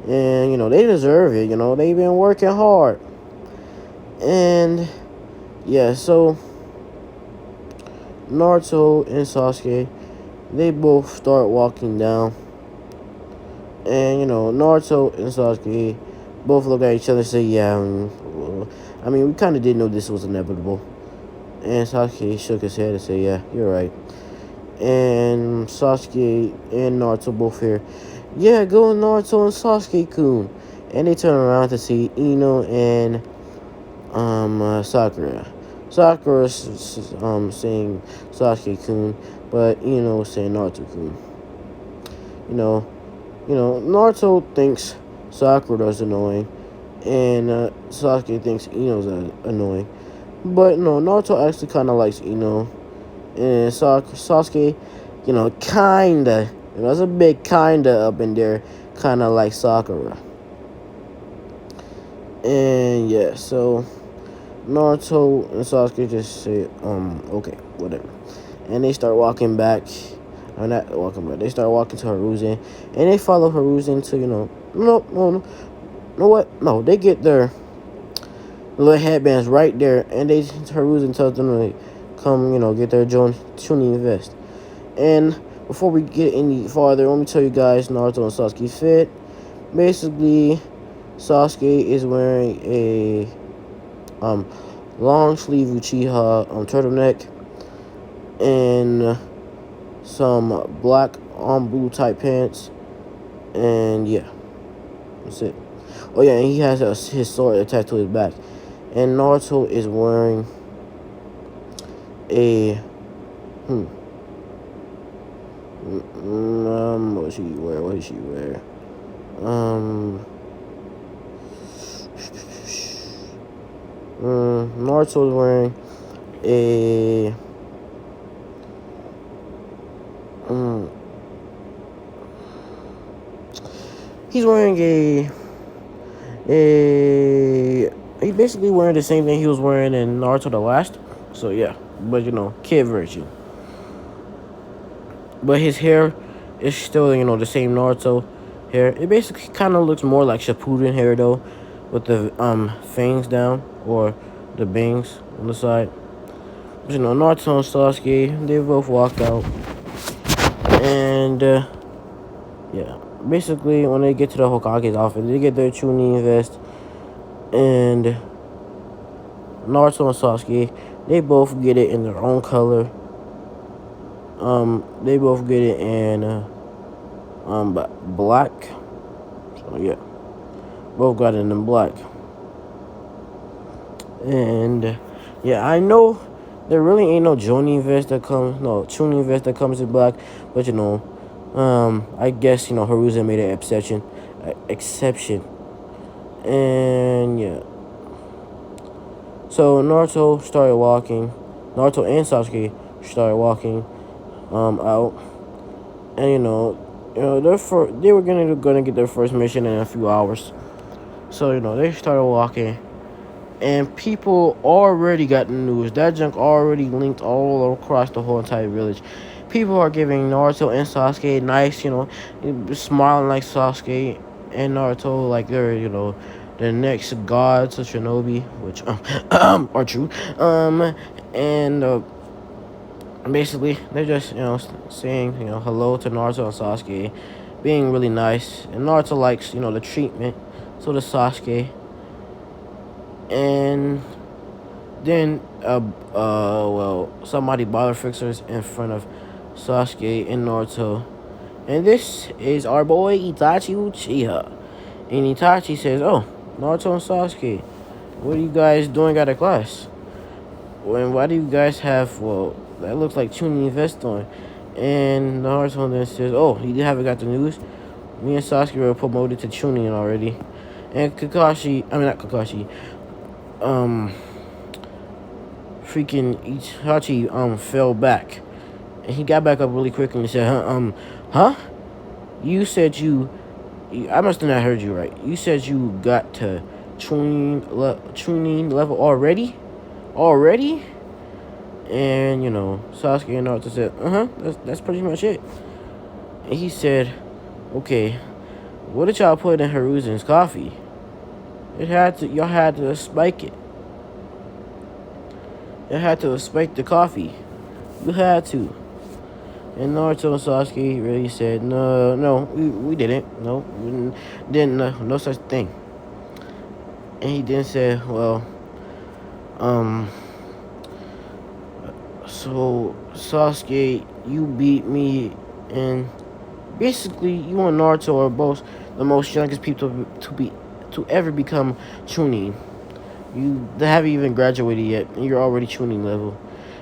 And they deserve it. They've been working hard. And yeah, so Naruto and Sasuke, they both start walking down. And, Naruto and Sasuke both look at each other and say, yeah, we kind of did know this was inevitable. And Sasuke shook his head and said, yeah, you're right. And Sasuke and Naruto both hear, yeah, go Naruto and Sasuke-kun. And they turn around to see Ino and Sakura. Sakura saying Sasuke-kun, but Ino saying Naruto-kun. Naruto thinks Sakura's annoying, and Sasuke thinks Ino's annoying. But Naruto actually kind of likes Ino, and Sasuke, kinda, there's a big kinda up in there, kinda like Sakura. And yeah, so Naruto and Sasuke just say, okay, whatever. And they start walking back. Welcome back. They start walking to Hiruzen, and they follow Hiruzen to no what? No, they get their little headbands right there, and Hiruzen tells them to come, get their tuning vest. And before we get any farther, let me tell you guys Naruto and Sasuke fit. Basically, Sasuke is wearing a long sleeve Uchiha turtleneck and some black on blue type pants, and yeah, that's it. Oh yeah, and he has his sword attached to his back. And Naruto is wearing a what did she wear? What did she wear? Naruto is wearing a he's wearing he's basically wearing the same thing he was wearing in Naruto the Last. So yeah, but kid version. But his hair is still the same Naruto hair. It basically kind of looks more like Shippuden hair though, with the fangs down or the bangs on the side. But Naruto and Sasuke, they both walk out, and yeah, basically when they get to the Hokage's office, they get their Chunin vest, and Naruto and Sasuke, they both get it in their own color. They both get it in black. So yeah, both got it in black. And yeah, I know there really ain't no Chunin vest that comes in black, but I guess Hiruzen made an exception, and yeah. So Naruto and Sasuke started walking out, and they were gonna get their first mission in a few hours. So they started walking, and people already got the news. That junk already linked all across the whole entire village. People are giving Naruto and Sasuke nice, smiling like Sasuke and Naruto like they're the next gods of Shinobi, which are true. And basically they're just saying hello to Naruto and Sasuke, being really nice, and Naruto likes the treatment, so does Sasuke. And then somebody bother fixers in front of Sasuke and Naruto, and this is our boy Itachi Uchiha. And Itachi says, "Oh, Naruto and Sasuke, what are you guys doing out of class? And why do you guys have that looks like Chunin vest on?" And Naruto then says, "Oh, you haven't got the news? Me and Sasuke were promoted to Chunin already." And freaking Itachi fell back, and he got back up really quick and he said, huh? You said I must have not heard you right. You said you got to Chunin level already? Already?" And Sasuke and Naruto said, that's pretty much it. And he said, "Okay, what did y'all put in Hiruzen's coffee? Y'all had to spike it. You had to spike the coffee. You had to." And Naruto and Sasuke really said, no, we didn't. No, we didn't. No such thing. And he then said, "Well, so Sasuke, you beat me, and basically you and Naruto are both the most youngest people to ever become Chunin. You haven't even graduated yet, and you're already Chunin level.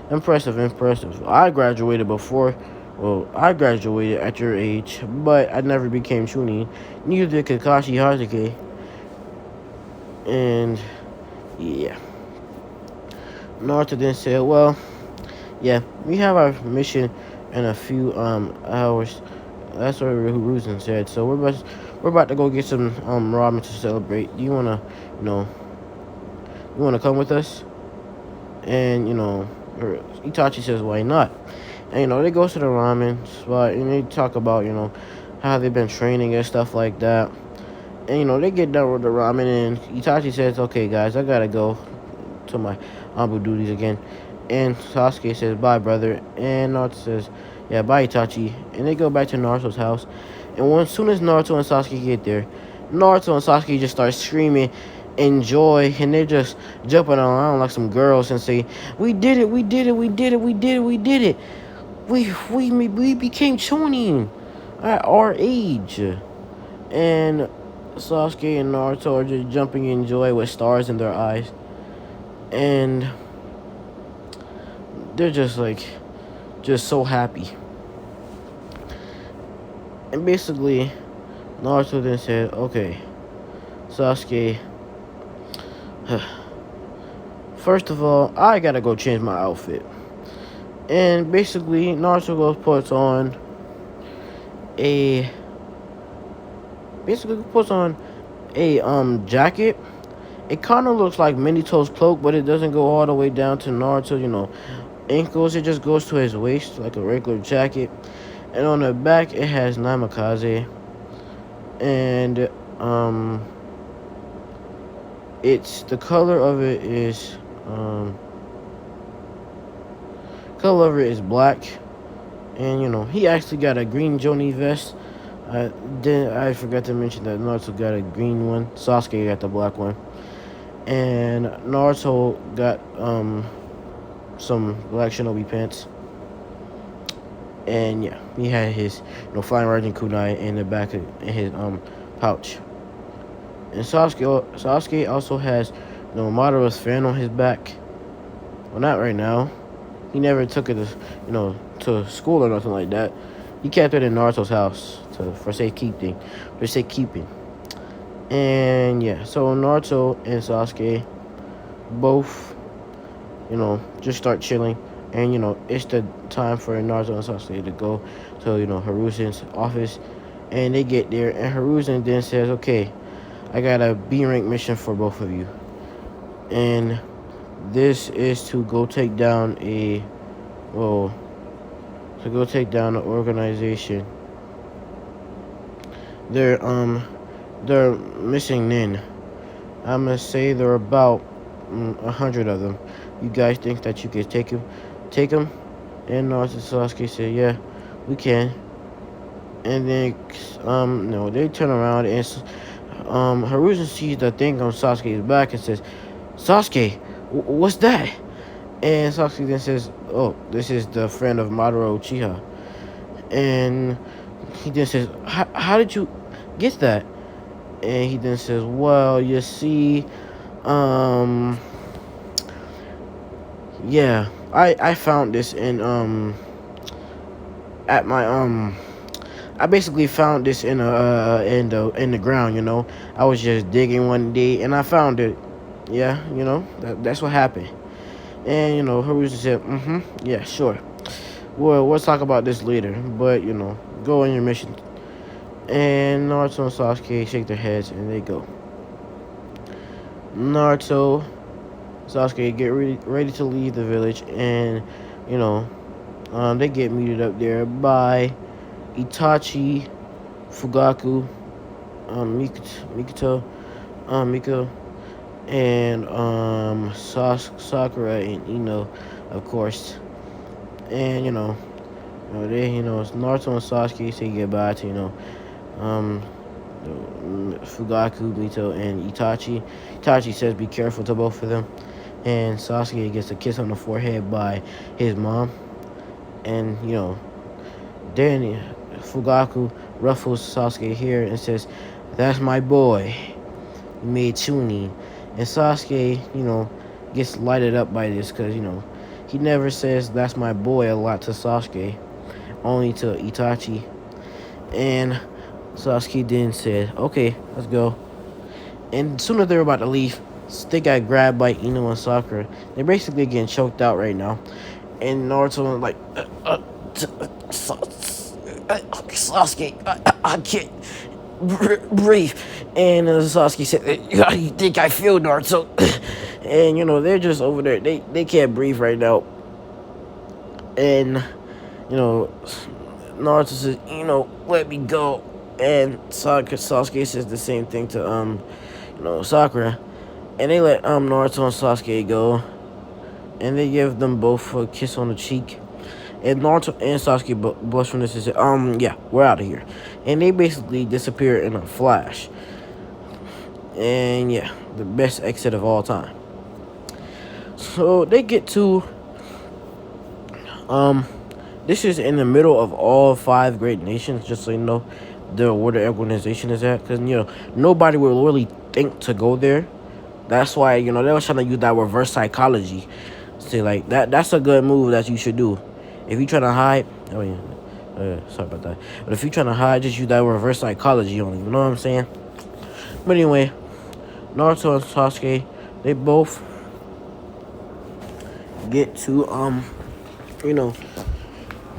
Impressive. I graduated before. Well, I graduated at your age, but I never became Chunin. Neither did Kakashi Hatake." And yeah, Naruto then said, "Well, yeah, we have our mission in a few hours." That's what Hiruzen said. "So we're about to go get some ramen to celebrate. Do you wanna come with us?" And Itachi says, "Why not?" And they go to the ramen spot and they talk about how they've been training and stuff like that. And they get done with the ramen and Itachi says, "Okay, guys, I gotta go to my Ambu duties again." And Sasuke says, "Bye, brother." And Naruto says, "Yeah, bye, Itachi." And they go back to Naruto's house. And as soon as Naruto and Sasuke get there, Naruto and Sasuke just start screaming in joy, and they're just jumping around like some girls and say, "We did it! We did it! We did it! We did it! We did it! We became Chunin at our age." And Sasuke and Naruto are just jumping in joy with stars in their eyes. And they're just so happy. And basically, Naruto then said, "Okay, Sasuke, first of all, I gotta go change my outfit." And basically, Naruto goes a puts on a jacket. It kind of looks like Minito's cloak, but it doesn't go all the way down to Naruto, ankles. It just goes to his waist like a regular jacket. And on the back, it has Namikaze. And it's the color of it is black. And he actually got a green Jonin vest. I forgot to mention that Naruto got a green one. Sasuke got the black one. And Naruto got some black shinobi pants. And yeah, he had his flying Raijin kunai in the back of in his pouch. And Sasuke also has Madara's fan on his back. Well, not right now. He never took it to school or nothing like that. He kept it in Naruto's house for safekeeping. And yeah, so Naruto and Sasuke both, just start chilling. And, it's the time for Naruto and Sasuke to go to, Hiruzen's office. And they get there, and Hiruzen then says, "Okay, I got a B-rank mission for both of you. And this is to go take down an organization. They're missing Nin. I'm gonna say there are about 100 of them. You guys think that you could take him? And Naruto and Sasuke said, "Yeah, we can." And then no, they turn around and Hiruzen sees the thing on Sasuke's back and says, "Sasuke, what's that?" And Sasuke then says, "Oh, this is the friend of Madara Uchiha." And he then says, "How did you get that?" And he then says, "Well, you see, yeah, I found this at my I basically found this in the ground. I was just digging one day and I found it. Yeah, that's what happened." And Haruka said, "Yeah, sure. Well, we'll talk about this later. But go on your mission." And Naruto and Sasuke shake their heads and they go. Naruto, Sasuke get ready to leave the village, and they get meted up there by Itachi, Fugaku, Miko, and Sakura and Ino, of course. And it's Naruto and Sasuke say goodbye to Fugaku, Mito, and Itachi. Itachi says be careful to both of them. And Sasuke gets a kiss on the forehead by his mom. And, then Fugaku ruffles Sasuke here and says, "That's my boy. He made Chunin." And Sasuke, gets lighted up by this because, he never says "that's my boy" a lot to Sasuke, only to Itachi. And Sasuke then said, "Okay, let's go." And as soon as they're about to leave, they got grabbed by Ino and Sakura. They're basically getting choked out right now. And Naruto was like, "Sasuke, I can't breathe." And Sasuke said, "How do you think I feel, Naruto?" And they're just over there. They can't breathe right now. And you know, Naruto says, let me go. And Sasuke says the same thing to, Sakura. And they let, Naruto and Sasuke go. And they give them both a kiss on the cheek. And Naruto and Sasuke blush from this and say, yeah, we're out of here. And they basically disappear in a flash. And yeah, the best exit of all time. So they get to, this is in the middle of all five great nations, just so you know where the organization is at. Because, nobody will really think to go there. That's why, they was trying to use that reverse psychology. Say, like, that's a good move that you should do. If you trying to hide, sorry about that. But if you trying to hide, just use that reverse psychology on you. You know what I'm saying? But anyway, Naruto and Sasuke, they both get to,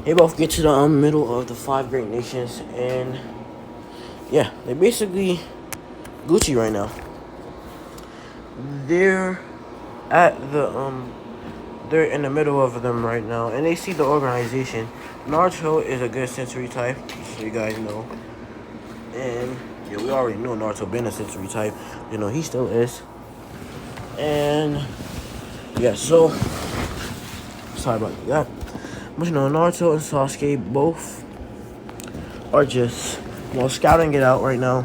they both get to the middle of the five great nations. And, yeah, they basically Gucci right now. They're at they're in the middle of them right now, and they see the organization. Naruto is a good sensory type, so you guys know. And yeah, we already know Naruto been a sensory type. He still is. And yeah, so sorry about that. But Naruto and Sasuke both are just scouting it out right now,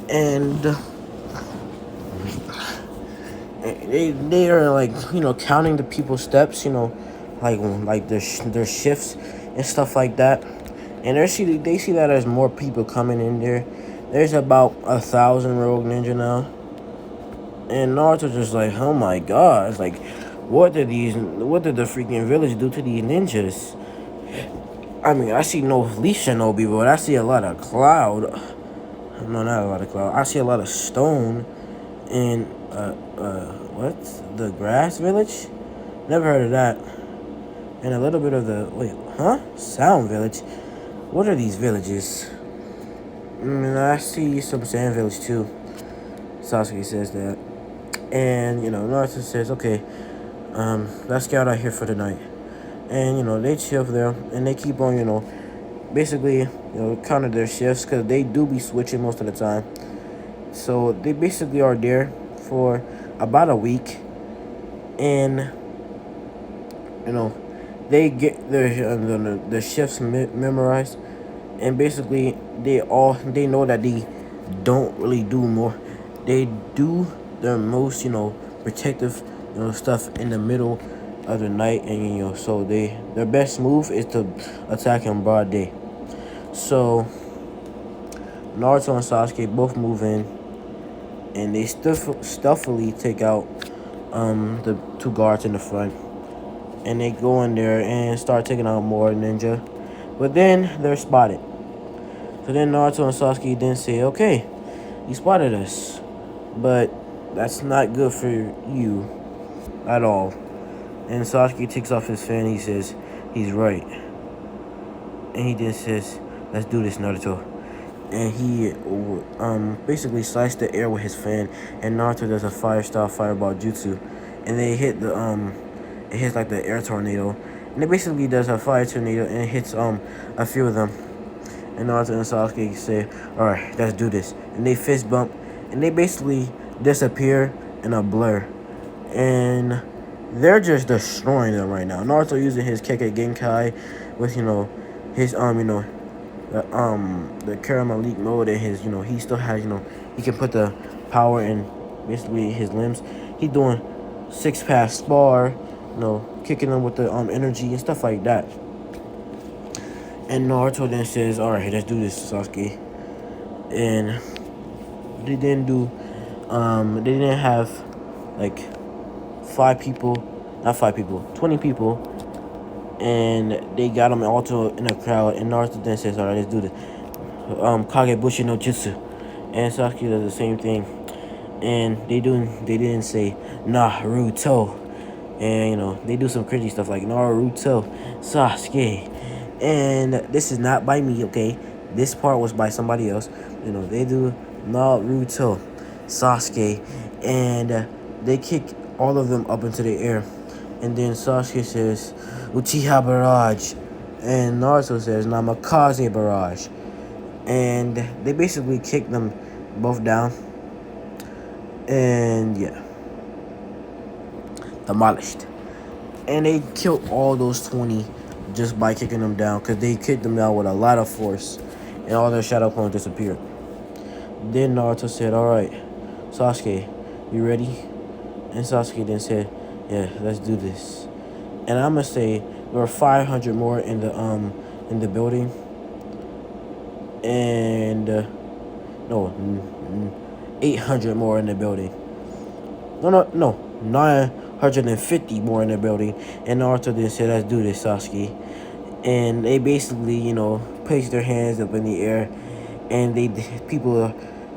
and they are like counting the people's steps, like their shifts and stuff like that. And they see that there's more people coming in there. There's about 1,000 rogue ninja now. And Naruto just like, oh my god, it's like, what did the freaking village do to these ninjas? I mean, I see no leaf shinobi, but I see a lot of cloud. No, not a lot of cloud. I see a lot of stone in what? The grass village? Never heard of that. And a little bit of Sound village. What are these villages? I see some sand village too. Sasuke says that. And, Naruto says, okay, let's scout out here for the night. And, they chill there, and they keep on, basically, counting their shifts, because they do be switching most of the time. So, they basically are there for about a week, and, they get their shifts memorized, and basically, they know that they don't really do more. They do their most, protective, stuff in the middle of the night, and so their best move is to attack in broad day. So Naruto and Sasuke both move in, and they stealthily take out the two guards in the front, and they go in there and start taking out more ninja, but then they're spotted. So then Naruto and Sasuke then say, okay, you spotted us, but that's not good for you at all. And Sasuke takes off his fan. He says, he's right. And he then says, let's do this, Naruto. And he basically sliced the air with his fan. And Naruto does a fire-style fireball jutsu. And they hit it hits like the air tornado. And it basically does a fire tornado, and it hits a few of them. And Naruto and Sasuke say, alright, let's do this. And they fist bump. And they basically disappear in a blur. And they're just destroying them right now. Naruto using his Kekkei Genkai with, his, the Caramel Leak mode, and his, he still has, he can put the power in basically his limbs. He doing 6-pass spar, kicking them with the energy and stuff like that. And Naruto then says, alright, let's do this, Sasuke. And they didn't have like 20 people, and they got them all in a crowd. And Naruto then says, alright, let's do this. Kagebushi no Jutsu. And Sasuke does the same thing. And they didn't say Naruto. And they do some cringy stuff like Naruto, Sasuke. And this is not by me, okay? This part was by somebody else. They do Naruto, Sasuke, and they kick all of them up into the air. And then Sasuke says, Uchiha Barrage. And Naruto says Namikaze Barrage. And they basically kicked them both down. And yeah, demolished. And they killed all those 20 just by kicking them down, because they kicked them down with a lot of force. And all their shadow clones disappeared. Then Naruto said, "Alright, Sasuke, you ready?" And Sasuke then said, "Yeah, let's do this." And I'm gonna say there were 500 more in the building, and no, 800 more in the building. No, 950 more in the building. And Naruto then said, "Let's do this, Sasuke." And they basically, placed their hands up in the air, and people,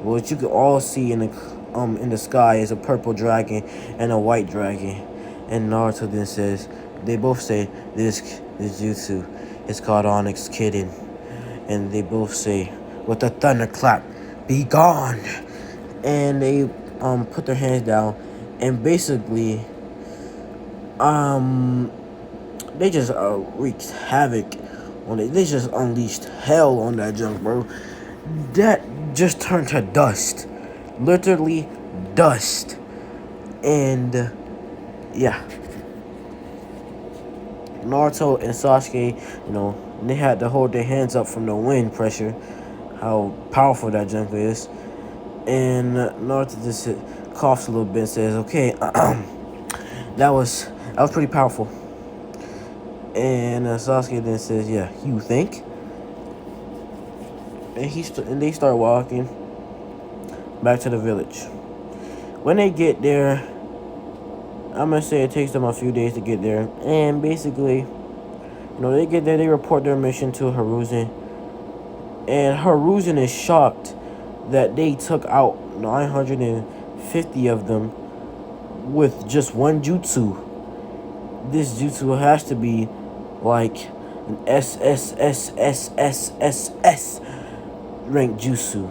what you could all see in the sky is a purple dragon and a white dragon. And Naruto then says, they both say this jutsu is called Onyx Kitten, and they both say, with a thunderclap, be gone. And they put their hands down, and basically they just wreaked havoc on it. They just unleashed hell on that junk, bro. That just turned to dust, literally dust. And yeah, Naruto and Sasuke, they had to hold their hands up from the wind pressure, how powerful that junk is. And Naruto just coughs a little bit and says, "Okay, that was pretty powerful." And Sasuke then says, "Yeah, you think?" And they start walking back to the village. When they get there, I'm gonna say it takes them a few days to get there. And basically, they get there, they report their mission to Hiruzen. And Hiruzen is shocked that they took out 950 of them with just one jutsu. This jutsu has to be like an SSSSSSS rank jutsu.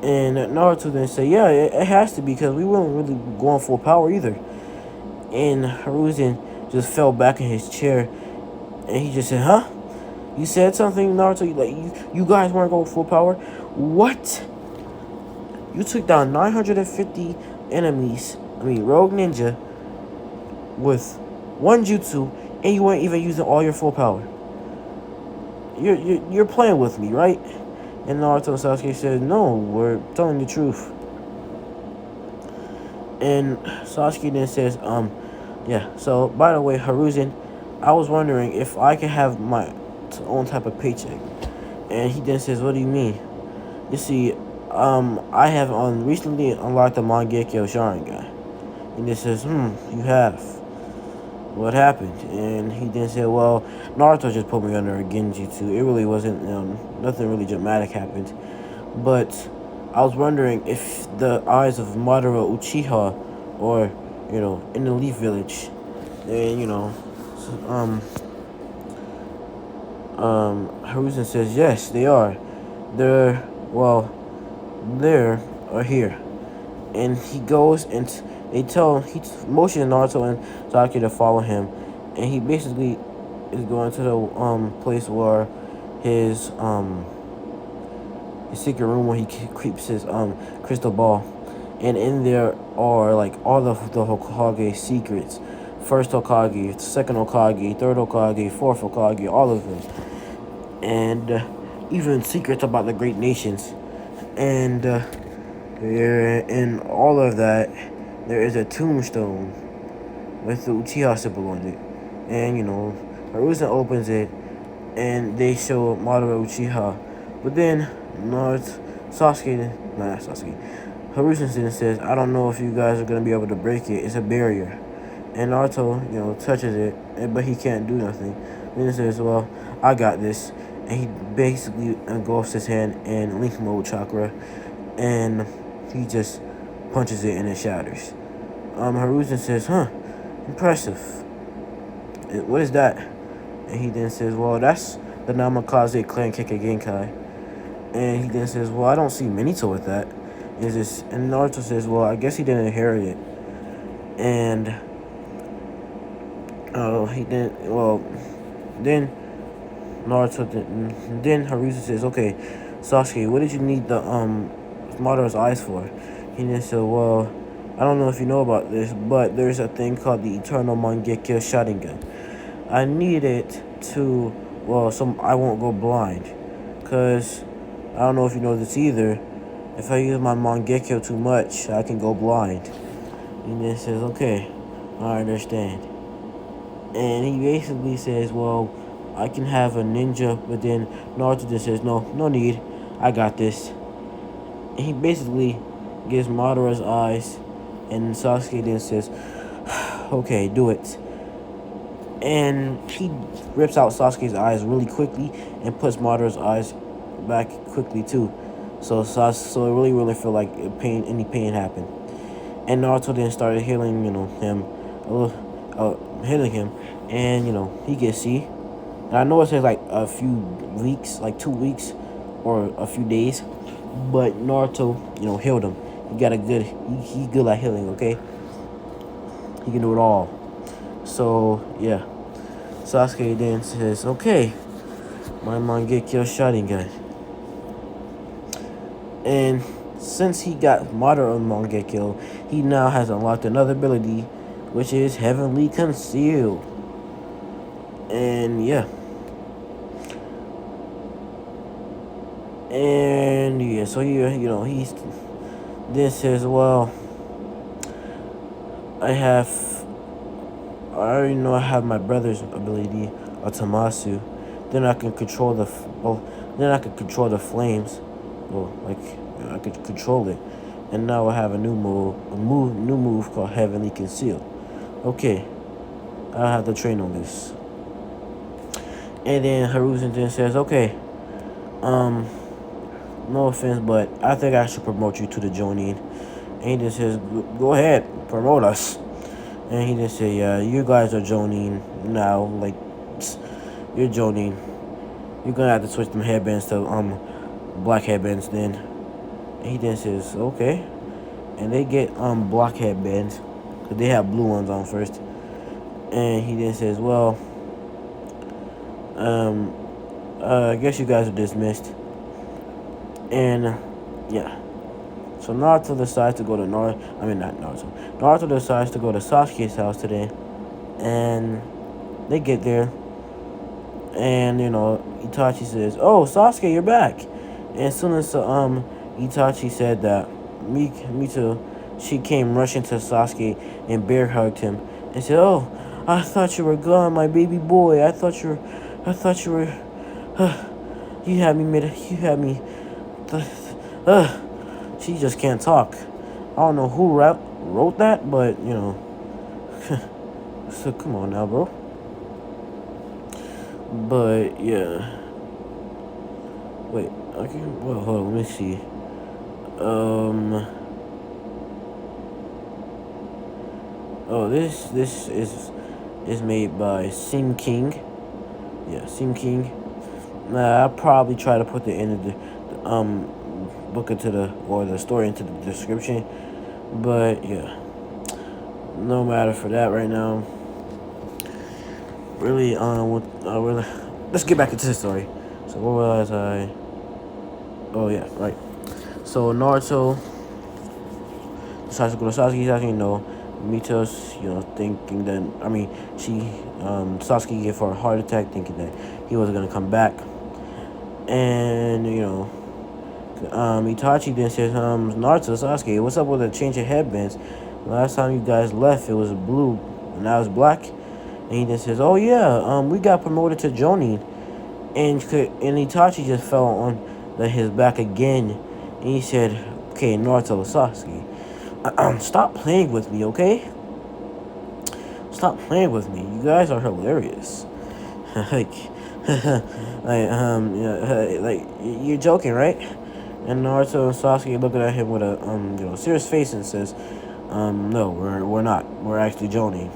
And Naruto then say, "Yeah, it has to be, because we weren't really going full power either." And Hiruzen just fell back in his chair, and he just said, "Huh? You said something, Naruto? You guys weren't going full power? What? You took down 950 enemies, rogue ninja, with one jutsu, and you weren't even using all your full power. You're playing with me, right?" And Naruto and Sasuke said, "No, we're telling the truth." And Sasuke then says, "Yeah, so by the way, Hiruzen, I was wondering if I could have my own type of paycheck." And he then says, "What do you mean?" "You see, I have recently unlocked the Mangekyo Sharingan." And he says, "You have? What happened?" And he then said, "Well, Naruto just put me under a Genjutsu. It really wasn't, nothing really dramatic happened. But I was wondering if the eyes of Madara Uchiha, or, in the Leaf Village, and, Hiruzen says, "Yes, they are. They're, well, there or here." And he goes, and he motions Naruto and Sasuke to follow him. And he basically is going to the place where his secret room, where he keeps his crystal ball. And in there are like all of the Hokage secrets. First Hokage, second Hokage, third Hokage, fourth Hokage, all of them. And even secrets about the great nations. And in all of that, there is a tombstone with the Uchiha symbol on it. And, Hiruzen opens it, and they show Madara Uchiha. But then, Hiruzen says, "I don't know if you guys are going to be able to break it. It's a barrier." And Naruto, touches it, but he can't do nothing. Then he says, "Well, I got this." And he basically engulfs his hand in Link Mode chakra, and he just punches it and it shatters. Hiruzen says, "Huh, impressive. What is that?" And he then says, "Well, that's the Namikaze Clan Keke Genkai." And he then says, "Well, I don't see Minato with that." And Naruto says, "Well, I guess he didn't inherit it." And then Naruto then Haruka says, okay, Sasuke, what did you need the Madara's eyes for? He then said, well, I don't know if you know about this, but there's a thing called the Eternal Mangekyo Sharingan. I need it to, well, I won't go blind. Because I don't know if you know this either. If I use my Mangekyo too much, I can go blind. He then says, okay, I understand. And he basically says, well, I can have a ninja, but then Naruto just says, no need, I got this. And he basically gives Madara's eyes, and Sasuke then says, okay, do it. And he rips out Sasuke's eyes really quickly and puts Madara's eyes back quickly too. So it really felt like any pain happened. And Naruto then started healing, him, healing him, and he can see. And I know it says like a few weeks, like 2 weeks, or a few days, but Naruto, healed him. He got a good, he good at healing. Okay, he can do it all. So yeah, Sasuke then says, okay, my Mangekyo Sharingan. And since he got Madara on Mangekyo, he now has unlocked another ability, which is Heavenly Conceal. And yeah. And yeah, so he's this says, well, I already know I have my brother's ability, Atamasu. Then I can control the flames. Well, like I could control it. And now I have a new move called Heavenly Conceal. Okay, I'll have to train on this. And then Hiruzen then says, okay, no offense, but I think I should promote you to the Jonin. And he just says, go ahead, promote us. And he just said, yeah, you guys are Jonin now. Like, you're Jonin. You're gonna have to switch them headbands to black headbands then. And he then says, okay. And they get black headbands, because they have blue ones on first. And he then says, well, I guess you guys are dismissed. And yeah. So Naruto decides to go to Naruto decides to go to Sasuke's house today. And they get there. And Itachi says, oh, Sasuke, you're back. And as soon as Itachi said that, Mito, she came rushing to Sasuke and bear hugged him and said, oh, I thought you were gone, my baby boy. I thought you were you had me she just can't talk. I don't know who wrote that, but so come on now, bro. But yeah. Wait, okay. Well, hold on. Let me see. Oh, this is made by Sim King. Yeah, Sim King. I'll probably try to put the end of the book into the story into the description. But yeah, no matter for that right now. Really, let's get back into the story. So what was I? Oh yeah, right. So Naruto decides to go to Sasuke. Mito's, thinking that Sasuke gave her a heart attack, thinking that he wasn't gonna come back. And Itachi then says, Naruto, Sasuke, what's up with the change of headbands? Last time you guys left, it was blue, and now it's black. And he then says, oh yeah, we got promoted to Jonin. And Itachi just fell on his back again. And he said, okay, Naruto, Sasuke, stop playing with me, okay? Stop playing with me. You guys are hilarious. like, like, you're joking, right? And Naruto and Sasuke looking at him with a serious face and says, no, we're not. We're actually Jonin.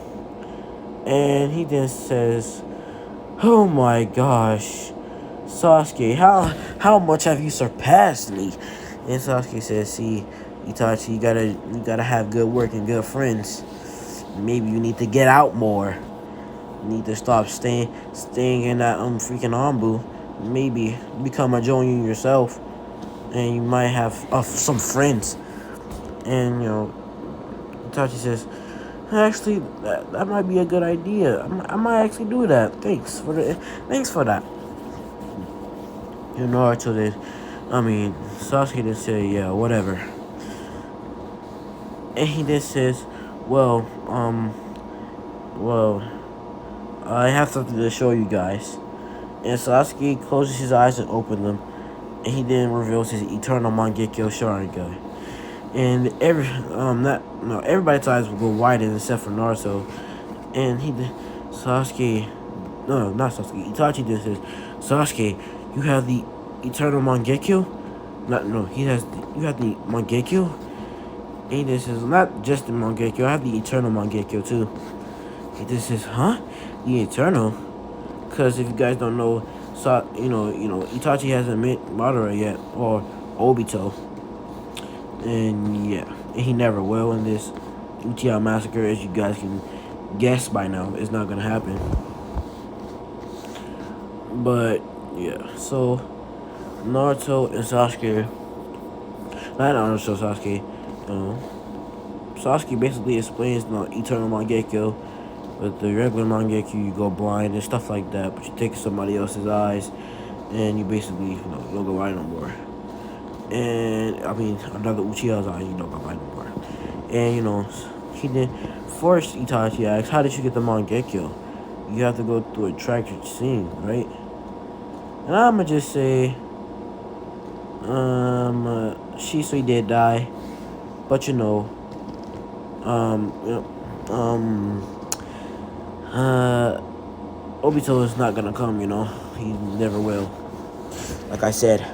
And he then says, oh my gosh, Sasuke, how much have you surpassed me? And Sasuke says, see, Itachi, you gotta have good work and good friends. Maybe you need to get out more. You need to stop staying in that freaking Ambu. Maybe become a Jonin yourself, and you might have some friends. And Itachi says, actually, that might be a good idea. I might actually do that. Thanks for that. Naruto did. Sasuke did say, yeah, whatever. And he just says, well, well, I have something to show you guys. And Sasuke closes his eyes and opens them, and he then reveals his eternal Mangekyo Sharingan. And everybody's eyes will go wide except for Naruto. And Sasuke, no, not Sasuke. Itachi then says, Sasuke, you have the eternal Mangekyo? You have the Mangekyo? And he then says, not just the Mangekyo, I have the eternal Mangekyo too. He just says, huh? The eternal? Because if you guys don't know, Itachi hasn't met Madara yet, or Obito. And yeah, and he never will in this Uchiha massacre, as you guys can guess by now. It's not gonna happen. But yeah, so Naruto and Sasuke, not Naruto, Sasuke, Sasuke basically explains the eternal Mangekyo. With the regular Mangekyo, you go blind and stuff like that, but you take somebody else's eyes, and you basically, you don't go blind no more. And another Uchiha's eyes, you don't go blind no more. And he did. First, Itachi asks, "How did you get the Mangekyo? You have to go through a tragic scene, right?" And I'ma just say, Shisui did die, but Obito is not gonna come, he never will, like I said.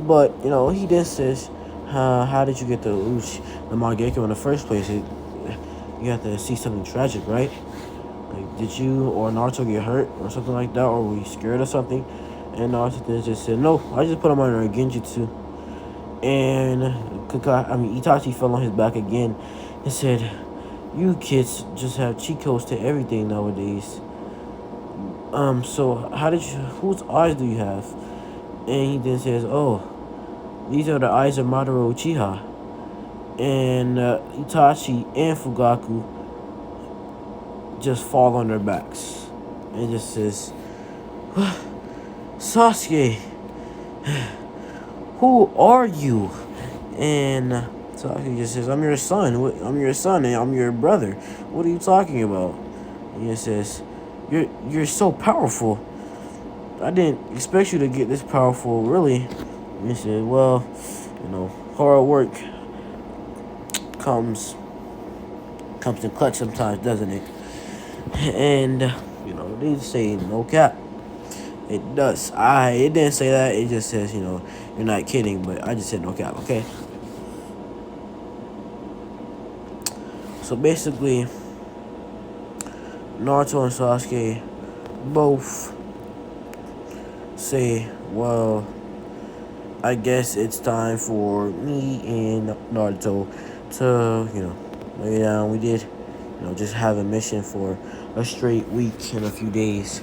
But, he then says, how did you get the Mangekyo in the first place? You have to see something tragic, right? Like, did you or Naruto get hurt or something like that, or were you scared or something? And Naruto then just said, no, I just put him under a Genjutsu. And Itachi fell on his back again and said, you kids just have cheat codes to everything nowadays. So whose eyes do you have? And he then says, oh, these are the eyes of Madara Uchiha. And Itachi and Fugaku just fall on their backs. And just says, Sasuke, who are you? And Sasuke just says, I'm your son. I'm your son and I'm your brother. What are you talking about? And he says, You're so powerful. I didn't expect you to get this powerful, really. And he said, well, hard work comes in clutch sometimes, doesn't it? And they say no cap. It does. It didn't say that. It just says, you're not kidding, but I just said no cap, okay? So basically, Naruto and Sasuke both say, well, I guess it's time for me and Naruto to, lay down. We did, just have a mission for a straight week and a few days.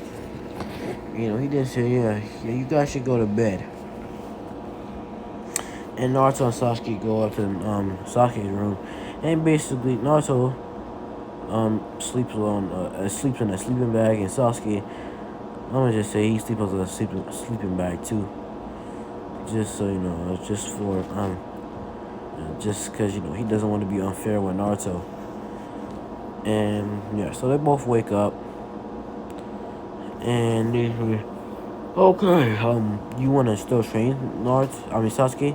He did say, yeah, you guys should go to bed. And Naruto and Sasuke go up to Sasuke's room, and basically Naruto sleeps in a sleeping bag, and Sasuke, I'm gonna just say he sleeps on a sleeping bag too. Just so just for just because he doesn't want to be unfair with Naruto. And yeah, so they both wake up, and they okay, you want to still train Sasuke?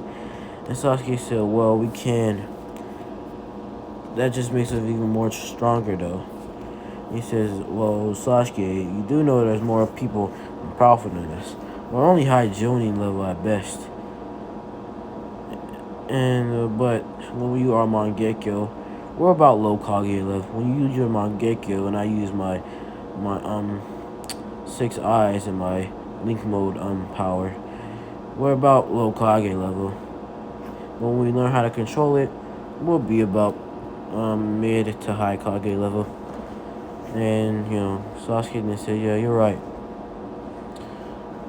And Sasuke said, well, we can. That just makes us even more stronger, though. He says, well, Sasuke, you do know there's more people powerful than us. We're only high Jonin level at best. And, but when you are Mangekyo, we're about low Kage level. When you use your Mangekyo and I use my 6 eyes and my link mode power, we're about low Kage level. When we learn how to control it, we'll be about mid to high Kage level. And, Sasuke then said, yeah, you're right.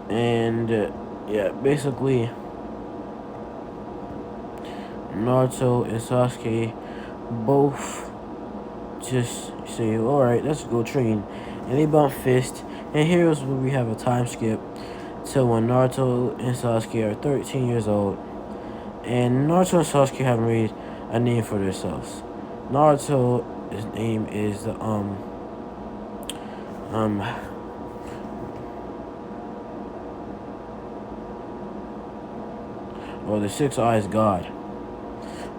And, yeah, basically, Naruto and Sasuke both just say, alright, let's go train. And they bump fists. And here's where we have a time skip to when Naruto and Sasuke are 13 years old. And Naruto and Sasuke have made a name for themselves. Naruto's name is the um or the Six Eyes God.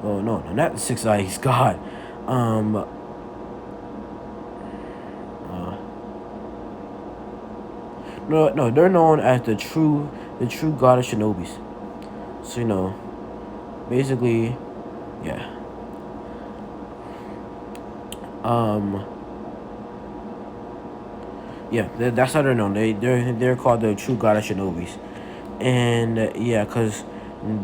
Oh no, not the Six Eyes God. Um no, they're known as the true God of Shinobis. So basically, yeah. Um yeah, that's how they're known. They're called the true God of Shinobis. And yeah, cause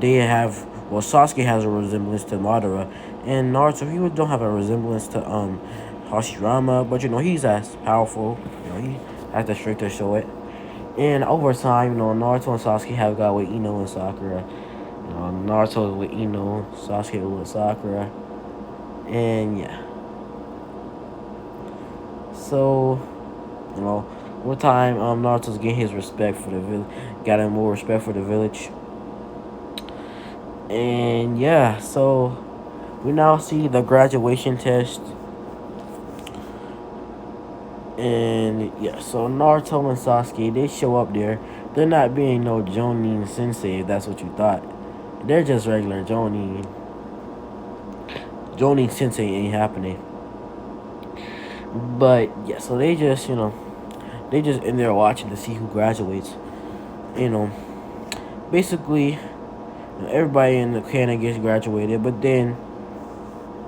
they have Sasuke has a resemblance to Madara, and Naruto he don't have a resemblance to Hashirama, but he's as powerful. He has the strength to show it. And over time, Naruto and Sasuke have got with Ino and Sakura. Naruto with Ino, Sasuke with Sakura, and yeah. So one time Naruto's getting his respect for the village, got him more respect for the village. And yeah, so we now see the graduation test. And yeah, so Naruto and Sasuke, they show up there. They're not being no Jonin Sensei, if that's what you thought. They're just regular Jonin. Jonin Sensei ain't happening. But yeah, so they just in there watching to see who graduates. You know, basically, everybody in the canon gets graduated, but then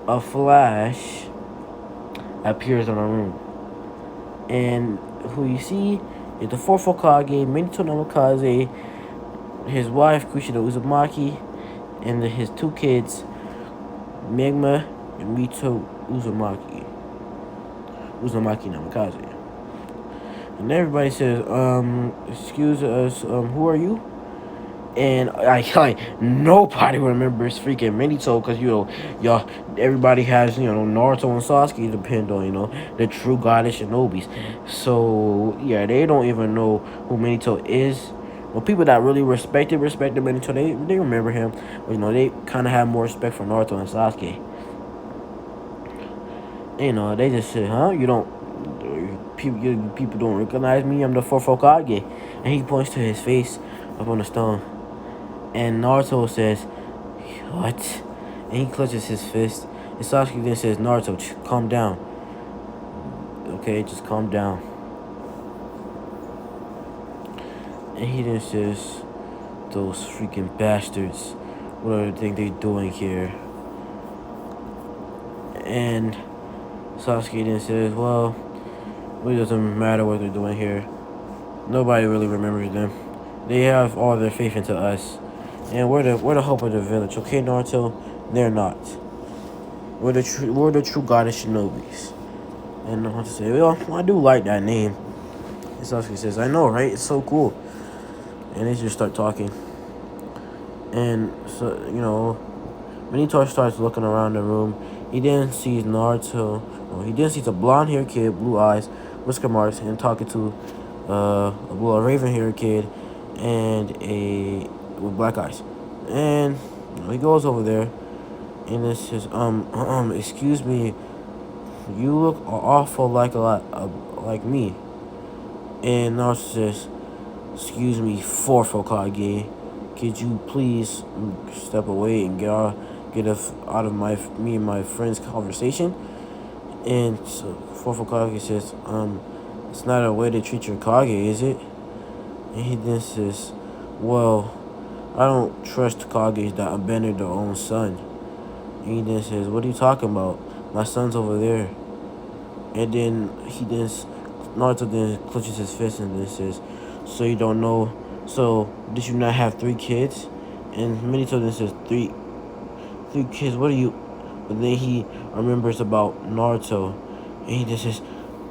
a flash appears in the room. And who you see is the fourth Hokage, Minato Namikaze, his wife, Kushida Uzumaki, and his two kids, Megma and Mito Uzumaki Namikaze. And everybody says, excuse us, who are you? And like nobody remembers freaking Minato because y'all everybody has Naruto and Sasuke to depend on the true goddess Shinobis. So yeah, they don't even know who Minato is. Well, people that really respected Minato, they remember him. But they kind of have more respect for Naruto and Sasuke. They just say, huh? People don't recognize me. I'm the fourth Hokage, and he points to his face up on the stone. And Naruto says, what? And he clutches his fist. And Sasuke then says, Naruto, calm down. Okay, just calm down. And he then says, those freaking bastards. What do they think they're doing here? And Sasuke then says, well, it doesn't matter what they're doing here. Nobody really remembers them. They have all their faith into us. And we're the hope of the village, okay, Naruto? They're not. We're the true goddess Shinobis. And Naruto says, well, I do like that name. And Sasuke says, I know, right? It's so cool. And they just start talking. And so, Minato starts looking around the room. He then sees Naruto. He then sees a blonde-haired kid, blue eyes, whisker marks, and talking to a raven-haired kid and with black eyes. And he goes over there, and it says, excuse me, you look awful like me. And Naruto says, excuse me, fourth Hokage, could you please step away and get out of me and my friend's conversation? And so fourth Hokage says, it's not a way to treat your Kage, is it? And he then says, well, I don't trust Kages that abandoned their own son. And he then says, what are you talking about? My son's over there. And then Naruto then clutches his fist and then says, so you don't know, so did you not have 3 kids? And Minato then says, three kids, what are you? But then he remembers about Naruto. And he just says,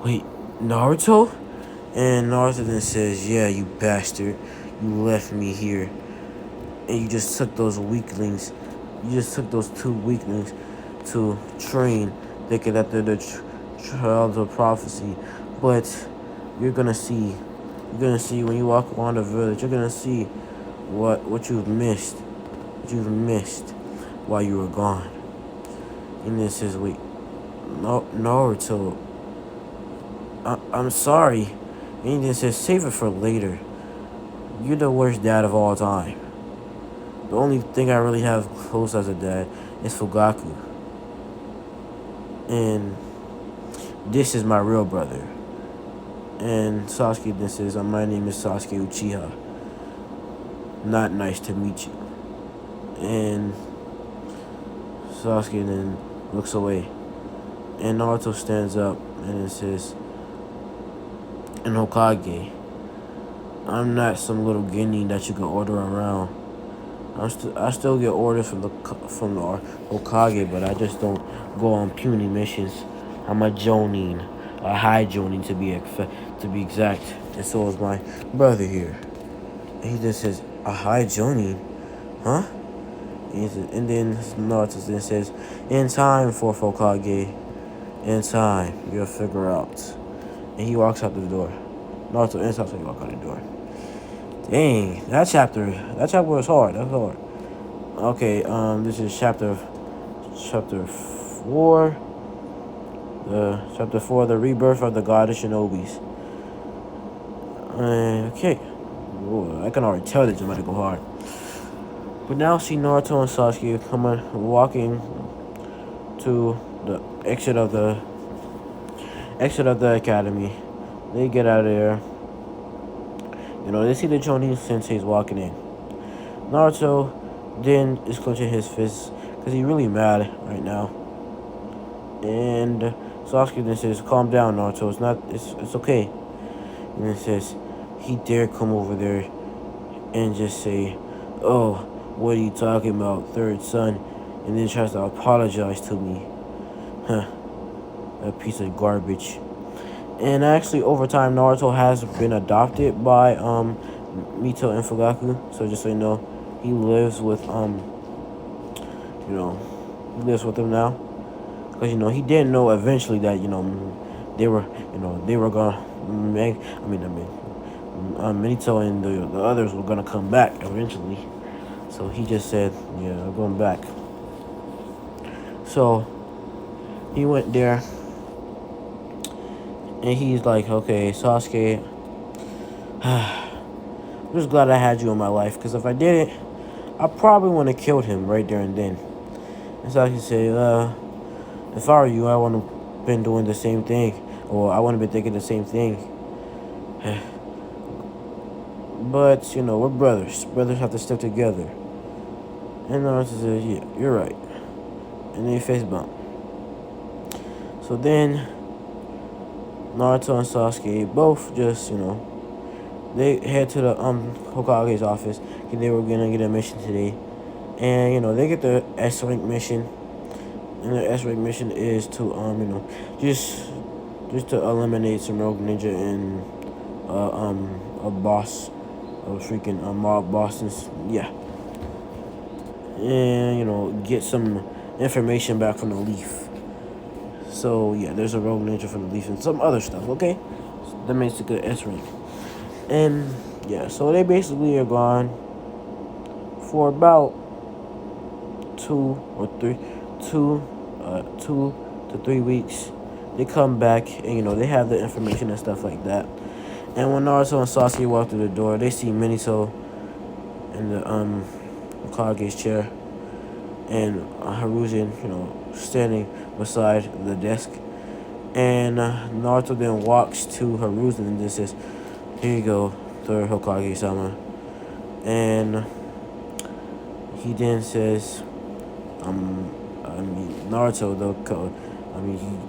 Wait, Naruto? And Naruto then says, yeah, you bastard. You left me here. And you just took those weaklings. You just took those two weaklings to train, thinking that they're the child of prophecy. But you're gonna see. You're gonna see when you walk around the village. You're gonna see what you've missed. What you've missed while you were gone. And then says, wait, no, Naruto. I'm sorry. And then says, save it for later. You're the worst dad of all time. The only thing I really have close as a dad is Fugaku. And this is my real brother. And Sasuke then says, my name is Sasuke Uchiha. Not nice to meet you. And Sasuke then looks away. And Naruto stands up and it says, and Hokage, I'm not some little guinea that you can order around. I still get orders from the Hokage, but I just don't go on puny missions. I'm a Jonin, a high Jonin to be exact, and so is my brother here. And he just says, a high Jonin, huh? And then Naruto then says, in time, fourth Hokage, in time, you'll figure out. And he walks out the door. Naruto and Sasuke walk out the door. Dang, that chapter was hard. That's hard. Okay, this is chapter 4. Chapter 4, the rebirth of the god of Shinobis. Okay. Ooh, I can already tell that it's about to go hard. But now see Naruto and Sasuke walking to the exit of the academy. They get out of there. They see the Jonin senseis walking in. Naruto then is clenching his fists because he's really mad right now. And Sasuke then says, calm down, Naruto. It's okay. And then says, he dare come over there and just say, oh, what are you talking about, third son? And then tries to apologize to me. Huh. A piece of garbage. And actually, over time, Naruto has been adopted by Mito and Fugaku. So just so you know, he lives with them now. Because he didn't know eventually that they were gonna make. Mito and the others were gonna come back eventually. So he just said, yeah, I'm going back. So he went there. And he's like, okay, Sasuke, I'm just glad I had you in my life, because if I didn't, I probably wouldn't have killed him right there and then. And Sasuke said, if I were you, I wouldn't have been doing the same thing, or I wouldn't have been thinking the same thing. But, we're brothers. Brothers have to stick together. And Naruto says, yeah, you're right. And they face bump. So then Naruto and Sasuke both just, they head to the Hokage's office because they were gonna get a mission today. And, they get the S-rank mission. And the S-rank mission is to just to eliminate some rogue ninja and a boss, a freaking mob boss, yeah. And, get some information back from the Leaf. So, yeah, there's a rogue ninja from the Leaf and some other stuff, okay? So that makes it good S-rank. And, yeah, so they basically are gone for about 2 to 3 weeks. They come back and, they have the information and stuff like that. And when Naruto and Sasuke walk through the door, they see Minato in the Hokage's chair. And Hiruzen, standing beside the desk. And Naruto then walks to Hiruzen and just says, here you go, third Hokage-sama. And he then says, Naruto,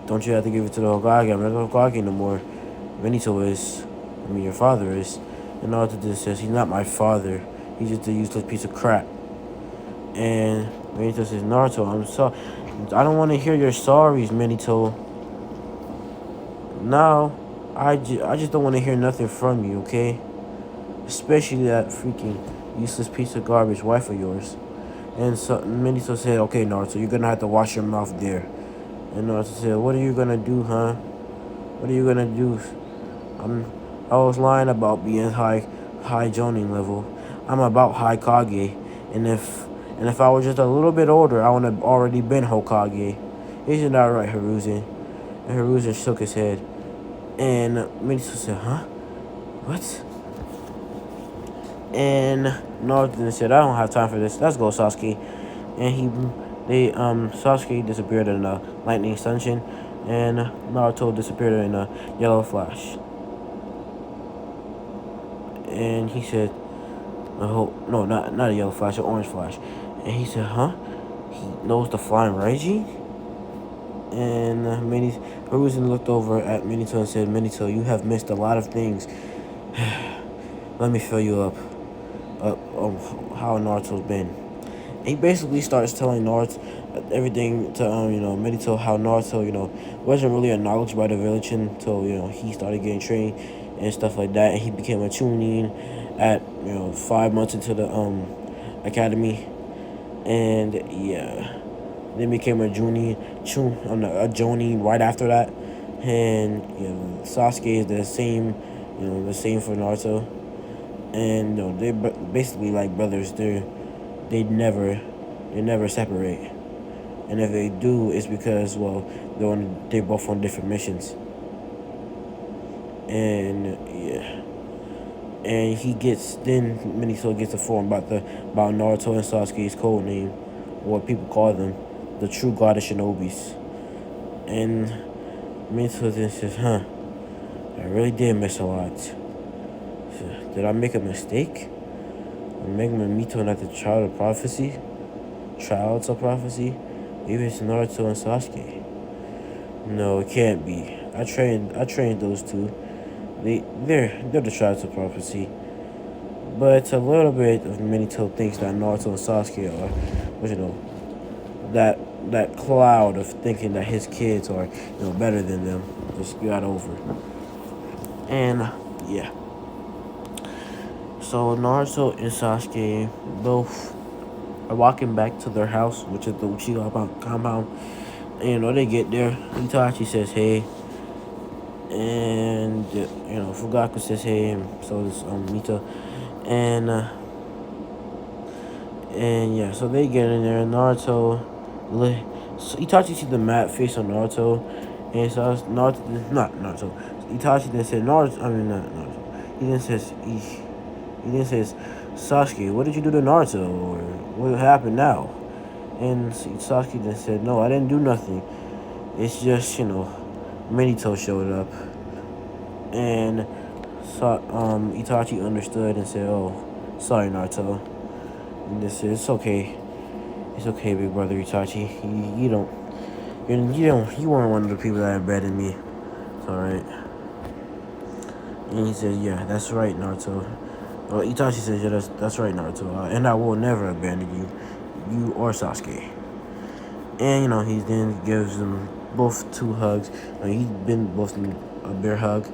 don't you have to give it to the Hokage? I'm not the Hokage no more. Minato is, your father is. And Naruto just says, he's not my father. He's just a useless piece of crap. And Minato says, Naruto, I'm sorry. I don't want to hear your sorries, Minato. Now, I just don't want to hear nothing from you, okay? Especially that freaking useless piece of garbage wife of yours. And so Minato said, okay, Naruto, you're gonna have to wash your mouth there. And Naruto said, what are you gonna do, huh? What are you gonna do? I'm, I was lying about being high Jonin level. I'm about high Kage. And if I was just a little bit older, I would have already been Hokage. Isn't that right, Hiruzen? And Hiruzen shook his head. And Minato said, huh? What? And Naruto said, I don't have time for this. Let's go, Sasuke. And Sasuke disappeared in a lightning sunshine, and Naruto disappeared in a yellow flash. And he said, "Oh no, not a yellow flash, an orange flash." And he said, "Huh? He knows the flying Raiji?" And Hiruzen looked over at Minato and said, "Minato, you have missed a lot of things. Let me fill you up. How Naruto's been." He basically starts telling Naruto everything to Minato, how Naruto wasn't really acknowledged by the village until he started getting trained and stuff like that, and he became a Chunin at 5 months into the academy, and yeah, then became a a Jonin right after that, and Sasuke is the same, the same for Naruto, and they're basically like brothers. They never they never separate. And if they do, it's because they're both on different missions. And yeah. And Minato gets informed about Naruto and Sasuke's code name, what people call them, the true god of shinobis. And Minato then says, huh, I really did miss a lot. So, did I make a mistake? Making Mito not the child of prophecy? Childs of prophecy? Maybe it's Naruto and Sasuke. No, it can't be. I trained those two. They're the childs of prophecy. But a little bit of Minato thinks that Naruto and Sasuke are, that cloud of thinking that his kids are, better than them. Just got over. And yeah. So Naruto and Sasuke both are walking back to their house, which is the Uchiha compound. And they get there. Itachi says hey, and Fugaku says hey, and so does Mita, and yeah, so they get in there. So Itachi sees the mad face on Naruto, and so Naruto, not Naruto. Itachi then said Naruto. I mean not Naruto. He then says, Sasuke, what did you do to Naruto, or what happened now? And Sasuke then said, no, I didn't do nothing. It's just Minato showed up, and Itachi understood and said, oh, sorry, Naruto. And this is it's okay. It's okay, big brother Itachi. You weren't one of the people that abandoned me. It's alright. And he said, yeah, that's right, Naruto. Well, Itachi says, yeah, that's right, Naruto. And I will never abandon you or Sasuke. And he then gives them both two hugs. He's been both a bear hug.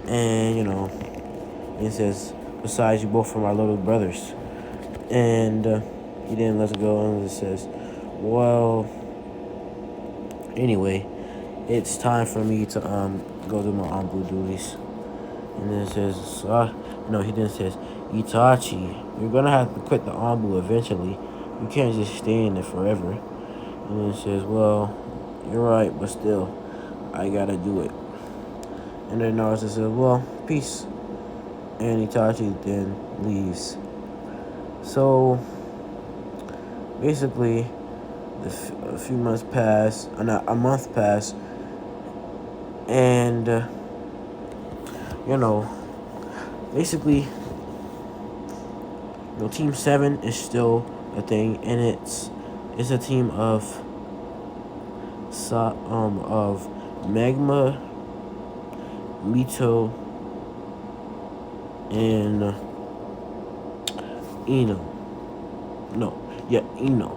And he says, besides, you both are my little brothers. And he then lets go and says, well, anyway, it's time for me to go do my Anbu duties. And then it says, he then says, Itachi, you're gonna have to quit the Anbu eventually. You can't just stay in it forever. And then it says, well, you're right, but still, I gotta do it. And then Naruto says, well, peace. And Itachi then leaves. So, basically, a few months pass, not a month pass, and, basically, Team 7 is still a thing, and it's a team of Magma, Mito, and Ino. Ino.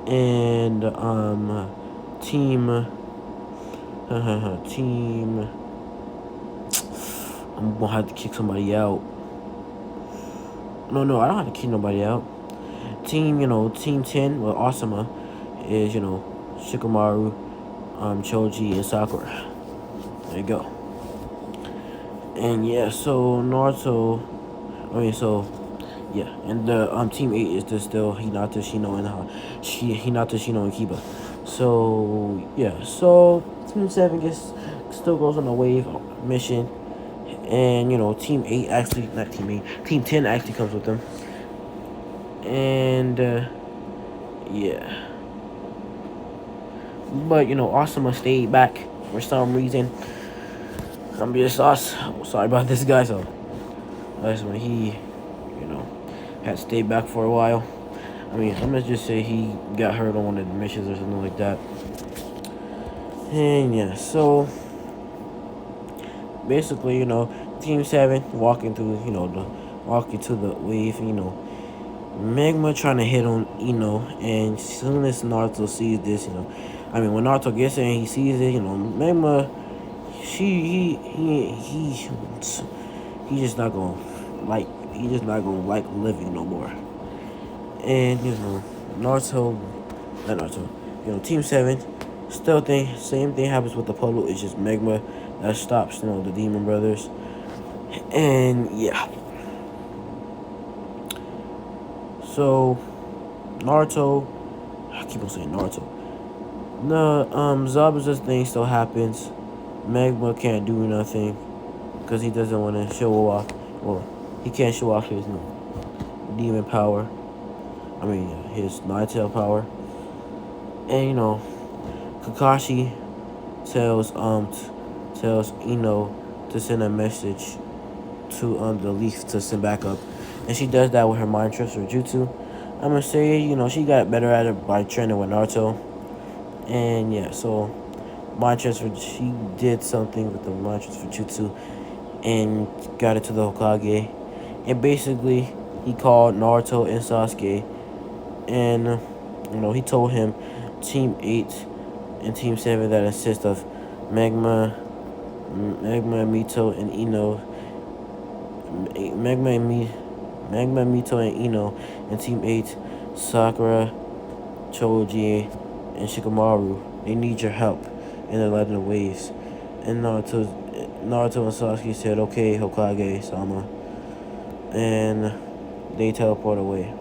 And Team Team. I'm gonna have to kick somebody out. No, I don't have to kick nobody out. Team, Team 10 with Asuma is, Shikamaru, Choji, and Sakura. There you go. And yeah, so Naruto. Yeah, and the Team 8 is just still Hinata, Shino, and Hinata, Shino, and Kiba. So yeah, so Team 7 still goes on a wave mission, and Team 8 actually, not Team 8, Team 10 actually comes with them, and yeah, but Asuma stayed back for some reason. I'm being sauce. Sorry about this guy. So that's when he, had stayed back for a while. I mean, I'm gonna just say he got hurt on one of the missions or something like that. And yeah, so basically, Team 7 walking to the wave, Magma trying to hit on and as soon as Naruto sees this, I mean, when Naruto gets there and he sees it, Magma, he just not gonna like living no more. And Naruto, not Naruto, Team 7, same thing happens with the Polo. It's just Magma that stops, the Demon Brothers. And yeah, so Naruto, I keep on saying Naruto. The Zabuza thing still happens. Magma can't do nothing because he doesn't want to show off. Well, he can't show off his demon power. I mean, his nine-tail power. And Kakashi tells Ino to send a message to the Leaf to send back up, and she does that with her mind transfer jutsu. I'm gonna say she got better at it by training with Naruto, and yeah, so mind transfer, she did something with the mind transfer jutsu and got it to the Hokage, and basically he called Naruto and Sasuke, and he told him Team 8 and Team 7 that consists of Magma, Mito, and Ino. Magma, Mito, and Ino, and Team 8, Sakura, Choji, and Shikamaru. They need your help in the Legend of Waves. And Naruto and Sasuke said, "Okay, Hokage-sama," and they teleport away.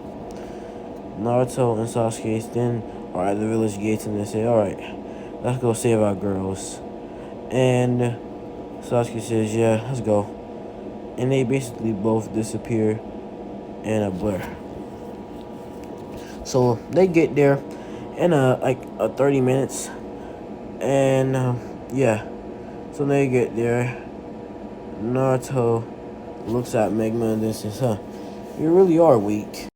Naruto and Sasuke then are at the village gates and they say, "Alright, let's go save our girls." And Sasuke says, "Yeah, let's go." And they basically both disappear in a blur. So they get there in like 30 minutes. And yeah, so they get there. Naruto looks at Megma and then says, "Huh, you really are weak."